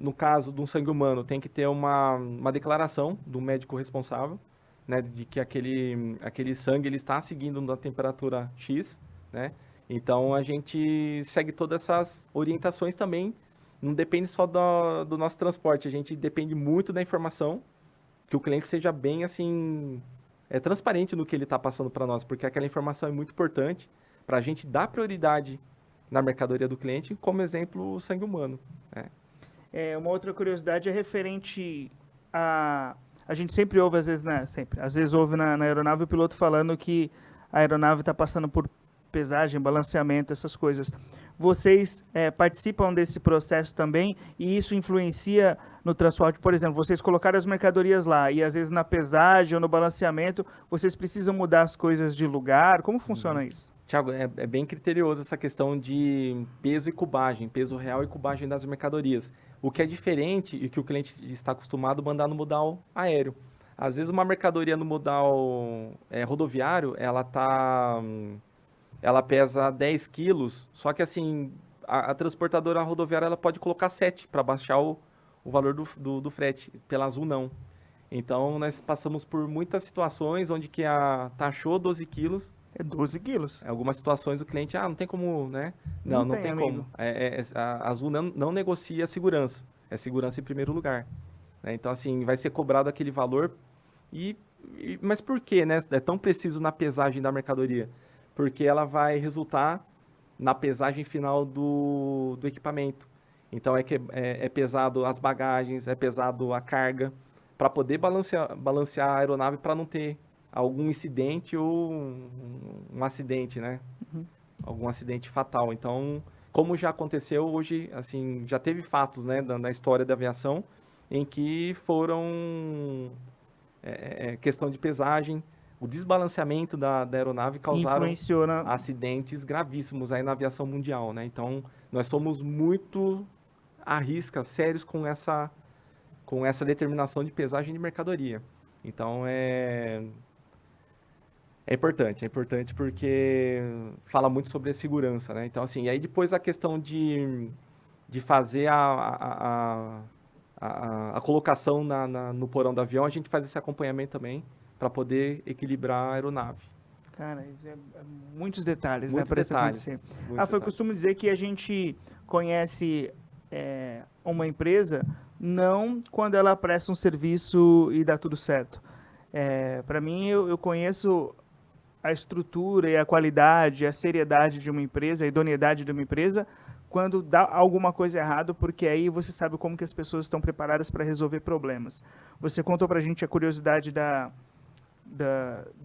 No caso de um sangue humano, tem que ter uma declaração do médico responsável, né, de que aquele sangue ele está seguindo na temperatura X, né? Então, a gente segue todas essas orientações também, não depende só do nosso transporte, a gente depende muito da informação, que o cliente seja bem, assim, transparente no que ele está passando para nós, porque aquela informação é muito importante para a gente dar prioridade na mercadoria do cliente, como exemplo, o sangue humano, né? Uma outra curiosidade é referente a gente sempre ouve, às vezes ouve na aeronave o piloto falando que a aeronave está passando por pesagem, balanceamento, essas coisas. Vocês participam desse processo também e isso influencia no transporte? Por exemplo, vocês colocaram as mercadorias lá e às vezes na pesagem ou no balanceamento vocês precisam mudar as coisas de lugar? Como funciona isso? Tiago, é bem criterioso essa questão de peso e cubagem, peso real e cubagem das mercadorias. O que é diferente e que o cliente está acostumado a mandar no modal aéreo. Às vezes uma mercadoria no modal rodoviário, ela pesa 10 quilos, só que assim, a transportadora rodoviária ela pode colocar 7 para baixar o valor do frete, pela Azul não. Então nós passamos por muitas situações onde que taxou 12 quilos, É 12 quilos. Em algumas situações o cliente, não tem como, né? Não Não tem, tem amigo. como. A Azul não negocia segurança. É segurança em primeiro lugar. Né? Então, assim, vai ser cobrado aquele valor. Mas por que, né? É tão preciso na pesagem da mercadoria? Porque ela vai resultar na pesagem final do equipamento. Então, é pesado as bagagens, é pesado a carga, para poder balancear a aeronave para não ter algum incidente ou um acidente, né? Uhum. Algum acidente fatal. Então, como já aconteceu hoje, assim, já teve fatos, né, da história da aviação em que foram questão de pesagem, o desbalanceamento da aeronave causaram Influenciou na... acidentes gravíssimos aí na aviação mundial, né? Então, nós somos muito à risca, sérios com essa determinação de pesagem de mercadoria. Então, é importante porque fala muito sobre a segurança, né? Então, assim, e aí depois a questão de fazer a colocação no porão do avião, a gente faz esse acompanhamento também para poder equilibrar a aeronave. Cara, muitos detalhes, Muitos né, para isso detalhes. acontecer. Muitos Eu detalhes. costumo dizer que a gente conhece uma empresa não quando ela presta um serviço e dá tudo certo. Para mim, eu conheço a estrutura e a qualidade, a seriedade de uma empresa, a idoneidade de uma empresa, quando dá alguma coisa errada, porque aí você sabe como que as pessoas estão preparadas para resolver problemas. Você contou para a gente a curiosidade da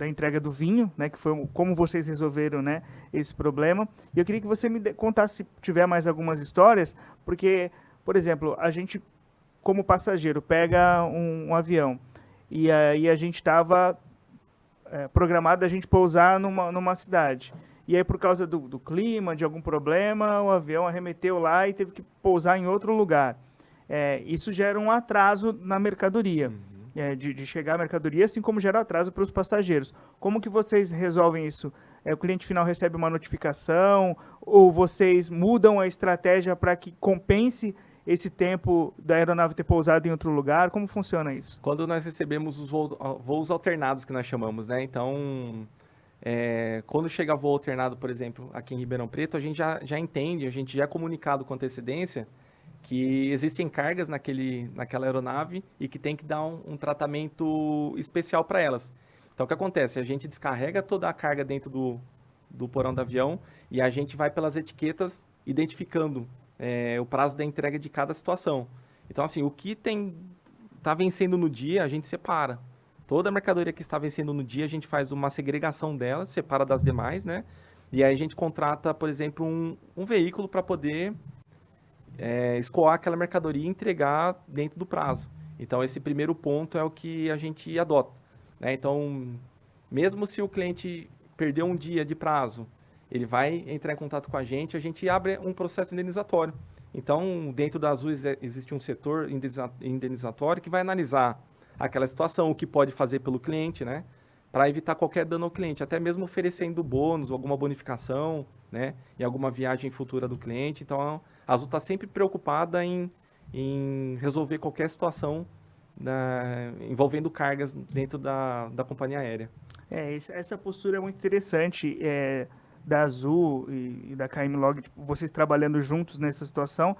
entrega do vinho, né, que foi como vocês resolveram, né, esse problema. E eu queria que você me contasse, se tiver mais algumas histórias, porque, por exemplo, a gente, como passageiro, pega um avião e aí a gente estava programado a gente pousar numa cidade. E aí, por causa do clima, de algum problema, o avião arremeteu lá e teve que pousar em outro lugar. Isso gera um atraso na mercadoria. De chegar a mercadoria, assim como gera atraso para os passageiros. Como que vocês resolvem isso? O cliente final recebe uma notificação ou vocês mudam a estratégia para que compense esse tempo da aeronave ter pousado em outro lugar? Como funciona isso? Quando nós recebemos os voos alternados, que nós chamamos, né? Então, quando chega voo alternado, por exemplo, aqui em Ribeirão Preto, a gente já entende, a gente já é comunicado com antecedência que existem cargas naquela aeronave e que tem que dar um tratamento especial para elas. Então, o que acontece? A gente descarrega toda a carga dentro do porão do avião e a gente vai pelas etiquetas identificando o prazo da entrega de cada situação. Então, assim, o que está vencendo no dia, a gente separa. Toda a mercadoria que está vencendo no dia, a gente faz uma segregação delas, separa das demais, né? E aí a gente contrata, por exemplo, um veículo para poder escoar aquela mercadoria e entregar dentro do prazo. Então, esse primeiro ponto é o que a gente adota. Né? Então, mesmo se o cliente perdeu um dia de prazo, ele vai entrar em contato com a gente abre um processo indenizatório. Então, dentro da Azul existe um setor indenizatório que vai analisar aquela situação, o que pode fazer pelo cliente, né? Para evitar qualquer dano ao cliente, até mesmo oferecendo bônus, alguma bonificação, né? Em alguma viagem futura do cliente. Então, a Azul está sempre preocupada em resolver qualquer situação envolvendo cargas dentro da companhia aérea. Essa postura é muito interessante da Azul e da KM Log, tipo, vocês trabalhando juntos nessa situação,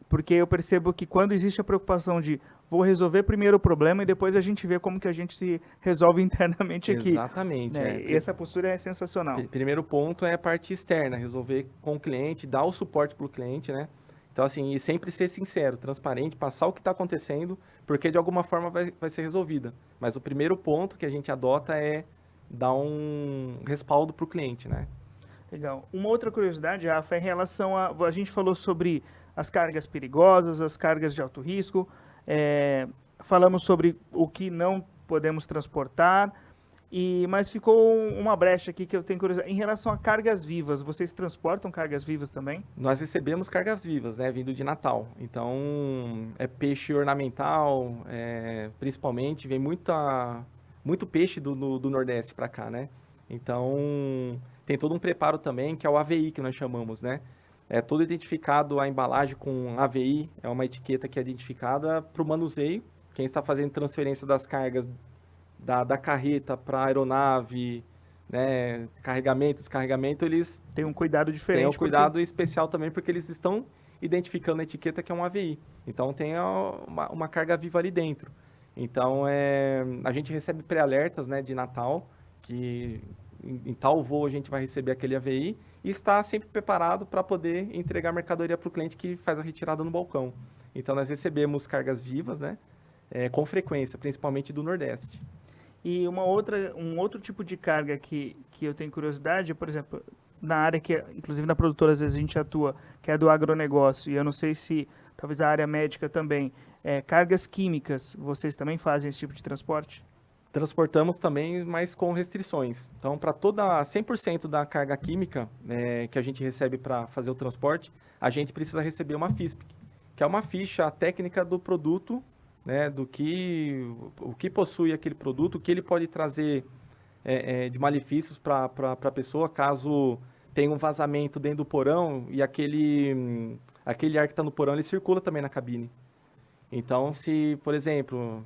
porque eu percebo que quando existe a preocupação de vou resolver primeiro o problema e depois a gente vê como que a gente se resolve internamente aqui. Exatamente. Né? E essa postura é sensacional. Primeiro ponto é a parte externa, resolver com o cliente, dar o suporte para o cliente, né? Então, assim, e sempre ser sincero, transparente, passar o que está acontecendo, porque de alguma forma vai ser resolvida. Mas o primeiro ponto que a gente adota é dar um respaldo para o cliente, né? Legal. Uma outra curiosidade, Rafa, é em relação a gente falou sobre as cargas perigosas, as cargas de alto risco, falamos sobre o que não podemos transportar, mas ficou uma brecha aqui que eu tenho curiosidade. Em relação a cargas vivas, vocês transportam cargas vivas também? Nós recebemos cargas vivas, né, vindo de Natal. Então, é peixe ornamental, principalmente, vem muito peixe do Nordeste para cá, né? Então, tem todo um preparo também, que é o AVI, que nós chamamos, né? É todo identificado a embalagem com AVI, é uma etiqueta que é identificada para o manuseio. Quem está fazendo transferência das cargas da carreta para a aeronave, né, carregamento, descarregamento, eles Tem um cuidado diferente. têm um cuidado especial também, porque eles estão identificando na etiqueta que é um AVI. Então, tem uma carga viva ali dentro. Então, a gente recebe pré-alertas, né, de Natal, que em tal voo a gente vai receber aquele AVI e está sempre preparado para poder entregar mercadoria para o cliente que faz a retirada no balcão. Então, nós recebemos cargas vivas, né, com frequência, principalmente do Nordeste. E um outro tipo de carga que eu tenho curiosidade, por exemplo, na área que, inclusive na produtora, às vezes a gente atua, que é do agronegócio, e eu não sei se, talvez a área médica também, cargas químicas, vocês também fazem esse tipo de transporte? Transportamos também, mas com restrições. Então, para 100% da carga química que a gente recebe para fazer o transporte, a gente precisa receber uma FISP, que é uma ficha técnica do produto, né, o que possui aquele produto, o que ele pode trazer de malefícios para a pessoa, caso tenha um vazamento dentro do porão e aquele ar que está no porão, ele circula também na cabine. Então, se, por exemplo,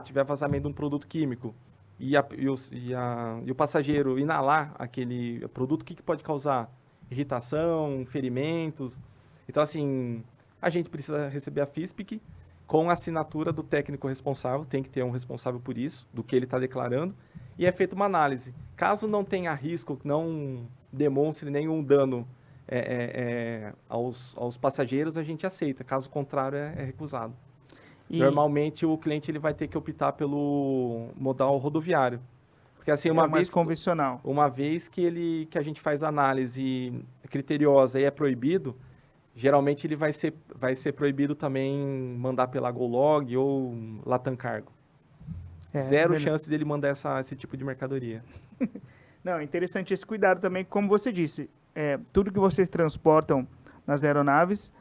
tiver vazamento de um produto químico e o passageiro inalar aquele produto, o que pode causar? Irritação, ferimentos. Então, assim, a gente precisa receber a FISPIC com a assinatura do técnico responsável, tem que ter um responsável por isso, do que ele está declarando, e é feita uma análise. Caso não tenha risco, não demonstre nenhum dano aos passageiros, a gente aceita. Caso contrário, é recusado. Normalmente, o cliente ele vai ter que optar pelo modal rodoviário. Porque, assim, mais convencional. Uma vez que a gente faz a análise criteriosa e é proibido, geralmente ele vai ser proibido também mandar pela GoLog ou Latam Cargo. Zero chance dele mandar esse tipo de mercadoria. Não, é interessante esse cuidado também, como você disse, tudo que vocês transportam nas aeronaves,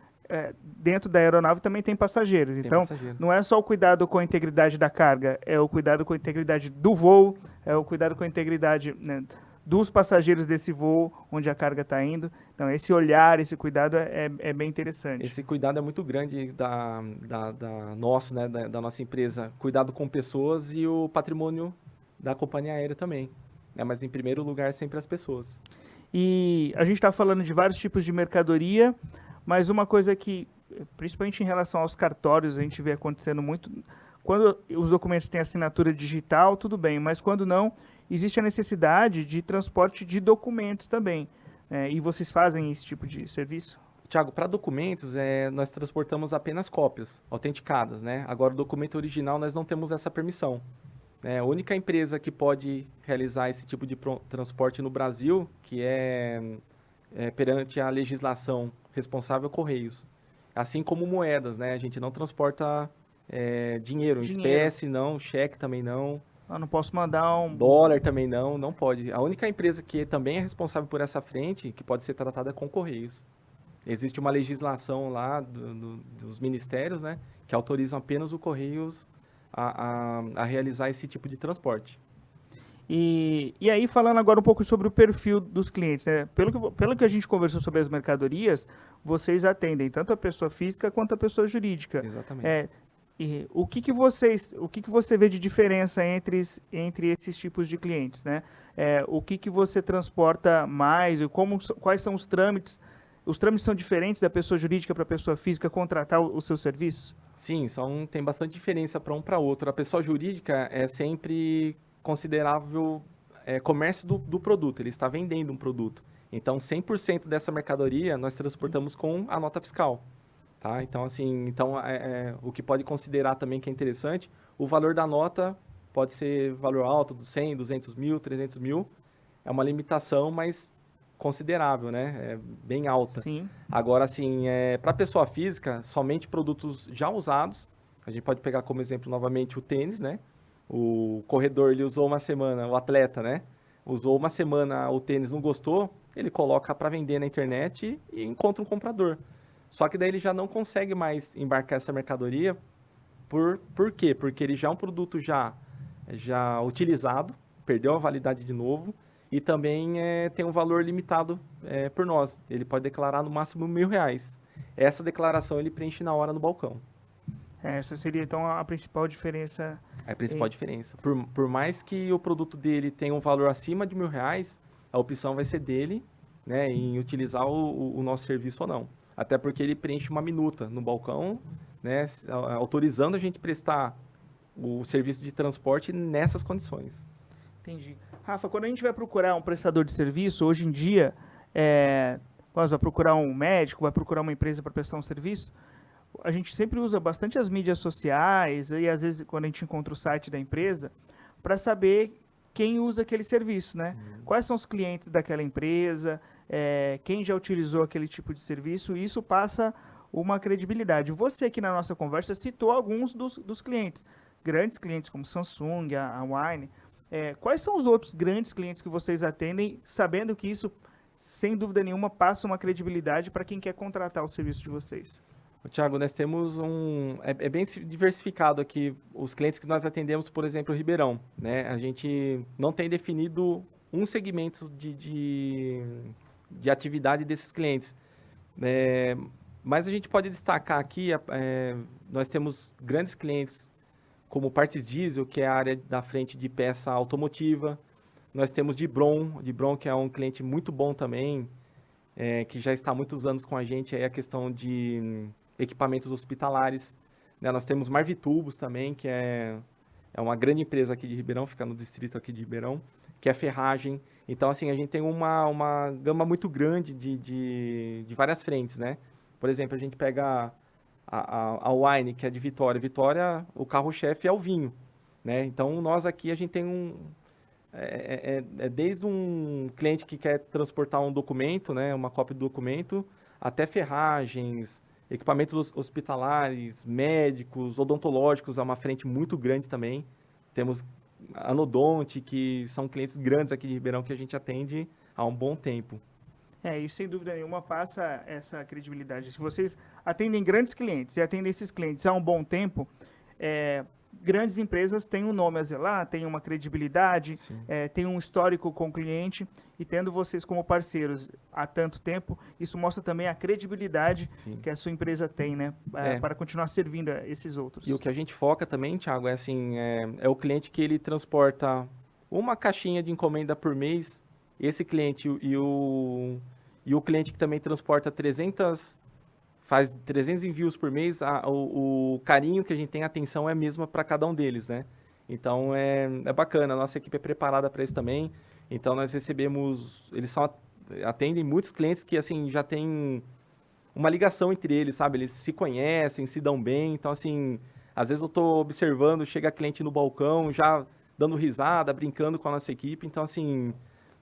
dentro da aeronave também tem passageiros. Então, não é só o cuidado com a integridade da carga, é o cuidado com a integridade do voo, é o cuidado com a integridade, né, dos passageiros desse voo, onde a carga está indo. Então, esse olhar, esse cuidado é bem interessante. Esse cuidado é muito grande da nossa empresa. Cuidado com pessoas e o patrimônio da companhia aérea também. Mas, em primeiro lugar, sempre as pessoas. E a gente está falando de vários tipos de mercadoria, mas uma coisa que, principalmente em relação aos cartórios, a gente vê acontecendo muito. Quando os documentos têm assinatura digital, tudo bem, mas quando não, existe a necessidade de transporte de documentos também. E vocês fazem esse tipo de serviço? Tiago, para documentos, nós transportamos apenas cópias autenticadas, né? Agora, o documento original, nós não temos essa permissão. A única empresa que pode realizar esse tipo de transporte no Brasil, que perante a legislação responsável, Correios. Assim como moedas, né? A gente não transporta dinheiro, em espécie, não, cheque também não. Não posso mandar um... Dólar também não pode. A única empresa que também é responsável por essa frente, que pode ser tratada, é com Correios. Existe uma legislação lá dos ministérios, né? Que autorizam apenas o Correios a realizar esse tipo de transporte. E aí, falando agora um pouco sobre o perfil dos clientes, né? Pelo que a gente conversou sobre as mercadorias, vocês atendem tanto a pessoa física quanto a pessoa jurídica. Exatamente. E o que você vê de diferença entre esses tipos de clientes, né? O que você transporta mais e quais são os trâmites? Os trâmites são diferentes da pessoa jurídica para a pessoa física contratar o seu serviço? Sim, tem bastante diferença para um para outro. A pessoa jurídica é sempre considerável comércio do produto, ele está vendendo um produto. Então, 100% dessa mercadoria nós transportamos com a nota fiscal. Tá? Então, assim, o que pode considerar também que é interessante, o valor da nota pode ser valor alto, 100, 200 mil, 300 mil. É uma limitação, mas considerável, né? É bem alta. Sim. Agora, assim, para pessoa física, somente produtos já usados. A gente pode pegar como exemplo novamente o tênis, né? O corredor, ele usou uma semana, o atleta, né? Usou uma semana o tênis, não gostou, ele coloca para vender na internet e encontra um comprador. Só que daí ele já não consegue mais embarcar essa mercadoria. Por quê? Porque ele já é um produto já utilizado, perdeu a validade de novo e também tem um valor limitado por nós. Ele pode declarar no máximo R$1.000. Essa declaração ele preenche na hora no balcão. Essa seria, então, a principal diferença. É a principal diferença. Por mais que o produto dele tenha um valor acima de R$ 1.000, a opção vai ser dele, né, em utilizar o nosso serviço ou não. Até porque ele preenche uma minuta no balcão, né, autorizando a gente prestar o serviço de transporte nessas condições. Entendi. Rafa, quando a gente vai procurar um prestador de serviço, hoje em dia, nós vai procurar um médico, vai procurar uma empresa para prestar um serviço, a gente sempre usa bastante as mídias sociais e às vezes quando a gente encontra o site da empresa para saber quem usa aquele serviço, né? Quais são os clientes daquela empresa, quem já utilizou aquele tipo de serviço, e isso passa uma credibilidade. Você aqui na nossa conversa citou alguns dos clientes, grandes clientes como Samsung, a Wine. Quais são os outros grandes clientes que vocês atendem, sabendo que isso, sem dúvida nenhuma, passa uma credibilidade para quem quer contratar o serviço de vocês? Tiago, nós temos é bem diversificado aqui os clientes que nós atendemos, por exemplo, o Ribeirão, né? A gente não tem definido um segmento de atividade desses clientes, mas a gente pode destacar aqui, nós temos grandes clientes como Partes Diesel, que é a área da frente de peça automotiva. Nós temos Dibron, que é um cliente muito bom também, que já está há muitos anos com a gente, é a questão de equipamentos hospitalares, né? Nós temos Marvitubos também, que é uma grande empresa aqui de Ribeirão, fica no distrito aqui de Ribeirão, que é ferragem. Então, assim, a gente tem uma gama muito grande de várias frentes, né? Por exemplo, a gente pega a Wine, que é de Vitória. Vitória, o carro-chefe é o vinho, né? Então, nós aqui, a gente tem desde um cliente que quer transportar um documento, né? Uma cópia do documento, até ferragens, equipamentos hospitalares, médicos, odontológicos, é uma frente muito grande também. Temos a Anodonte, que são clientes grandes aqui de Ribeirão que a gente atende há um bom tempo. E sem dúvida nenhuma passa essa credibilidade. Se vocês atendem grandes clientes e atendem esses clientes há um bom tempo, grandes empresas têm um nome a zelar, têm uma credibilidade, têm um histórico com o cliente, e tendo vocês como parceiros há tanto tempo, isso mostra também a credibilidade que a sua empresa tem, né, para continuar servindo a esses outros. E o que a gente foca também, Thiago, é o cliente que ele transporta uma caixinha de encomenda por mês, esse cliente e o cliente que também transporta faz 300 envios por mês, o carinho que a gente tem, a atenção é a mesma para cada um deles, né? Então, é bacana, a nossa equipe é preparada para isso também. Então, nós recebemos, atendem muitos clientes que, assim, já tem uma ligação entre eles, sabe? Eles se conhecem, se dão bem. Então, assim, às vezes eu estou observando, chega cliente no balcão, já dando risada, brincando com a nossa equipe. Então, assim,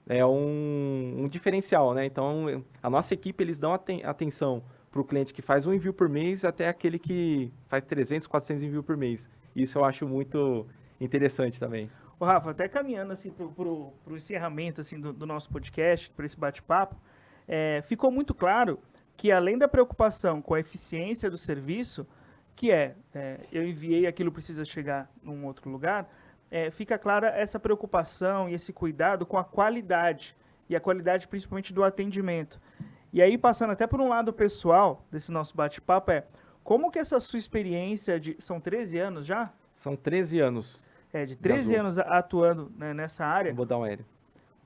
é um diferencial, né? Então, a nossa equipe, eles dão atenção para o cliente que faz um envio por mês até aquele que faz 300, 400 envios por mês. Isso eu acho muito interessante também. Ô, Rafa, até caminhando assim para o encerramento assim, do nosso podcast, para esse bate-papo, ficou muito claro que além da preocupação com a eficiência do serviço, que eu enviei, aquilo precisa chegar num outro lugar, fica clara essa preocupação e esse cuidado com a qualidade, e a qualidade principalmente do atendimento. E aí, passando até por um lado pessoal desse nosso bate-papo, como que essa sua experiência são 13 anos já? São 13 anos. De 13 anos atuando, né, nessa área. Vou dar um aéreo.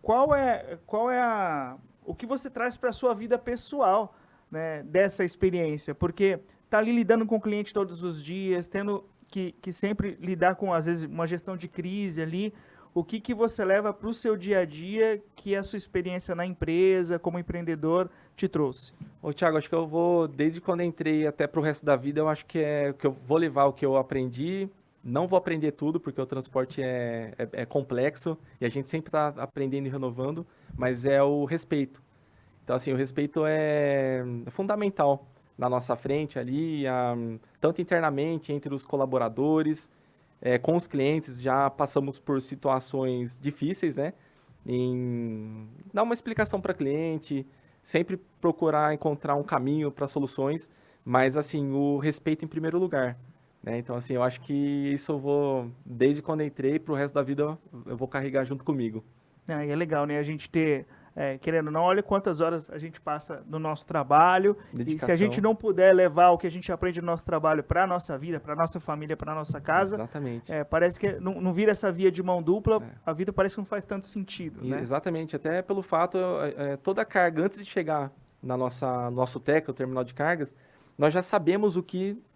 Qual é o que você traz para a sua vida pessoal, né, dessa experiência? Porque tá ali lidando com o cliente todos os dias, tendo que sempre lidar com, às vezes, uma gestão de crise ali. O que você leva para o seu dia a dia que a sua experiência na empresa, como empreendedor, te trouxe? Ô, Thiago, acho que eu vou, desde quando entrei até para o resto da vida, eu acho que eu vou levar o que eu aprendi. Não vou aprender tudo, porque o transporte é complexo e a gente sempre está aprendendo e renovando, mas é o respeito. Então, assim, o respeito é fundamental na nossa frente ali, tanto internamente, entre os colaboradores, com os clientes. Já passamos por situações difíceis, né? Em dar uma explicação para o cliente, sempre procurar encontrar um caminho para soluções, mas, assim, o respeito em primeiro lugar. Então, assim, eu acho que isso eu vou, desde quando entrei, para o resto da vida, eu vou carregar junto comigo. E é legal, né? A gente ter querendo ou não, olha quantas horas a gente passa no nosso trabalho. E se a gente Dedicação. não puder levar o que a gente aprende no nosso trabalho para a nossa vida, para a nossa família, para a nossa casa, Exatamente. parece que não vira essa via de mão dupla, a vida parece que não faz tanto sentido, E né? exatamente, até pelo fato, toda a carga, antes de chegar na nosso TECA, o terminal de cargas, nós já sabemos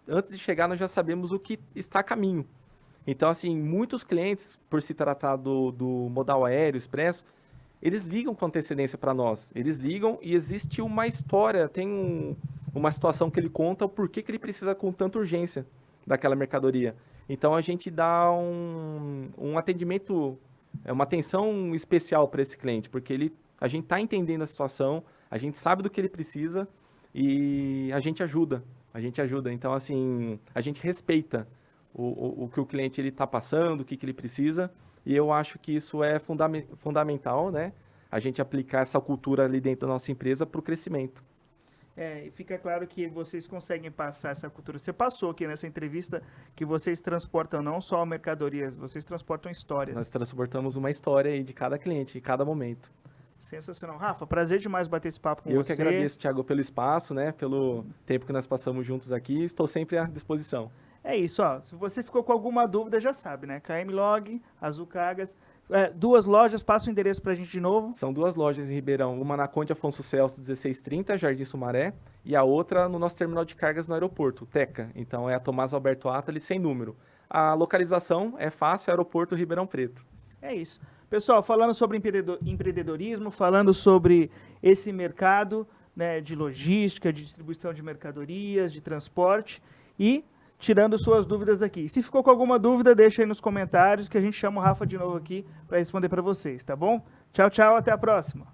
antes de chegar, nós já sabemos o que está a caminho. Então, assim, muitos clientes, por se tratar do modal aéreo, expresso, eles ligam com antecedência para nós. Eles ligam e existe uma história, tem uma situação que ele conta o porquê que ele precisa com tanta urgência daquela mercadoria. Então, a gente dá um atendimento, uma atenção especial para esse cliente, porque a gente está entendendo a situação, a gente sabe do que ele precisa e a gente ajuda. A gente ajuda. Então, assim, a gente respeita o que o cliente está passando, o que ele precisa. E eu acho que isso é fundamental, né? A gente aplicar essa cultura ali dentro da nossa empresa para o crescimento. E fica claro que vocês conseguem passar essa cultura. Você passou aqui nessa entrevista que vocês transportam não só mercadorias, vocês transportam histórias. Nós transportamos uma história aí de cada cliente, de cada momento. Sensacional. Rafa, prazer demais bater esse papo com você. Eu que agradeço, Thiago, pelo espaço, né? Pelo tempo que nós passamos juntos aqui. Estou sempre à disposição. É isso, ó. Se você ficou com alguma dúvida, já sabe, né? KM Log, Azul Cargas. 2 lojas, passa o endereço pra gente de novo. São 2 lojas em Ribeirão, uma na Conde Afonso Celso 1630, Jardim Sumaré, e a outra no nosso terminal de cargas no aeroporto, o TECA. Então é a Tomás Alberto Attali, sem número. A localização é fácil, aeroporto Ribeirão Preto. É isso. Pessoal, falando sobre empreendedorismo, falando sobre esse mercado, né, de logística, de distribuição de mercadorias, de transporte e tirando suas dúvidas aqui. Se ficou com alguma dúvida, deixa aí nos comentários que a gente chama o Rafa de novo aqui para responder para vocês, tá bom? Tchau, tchau, até a próxima.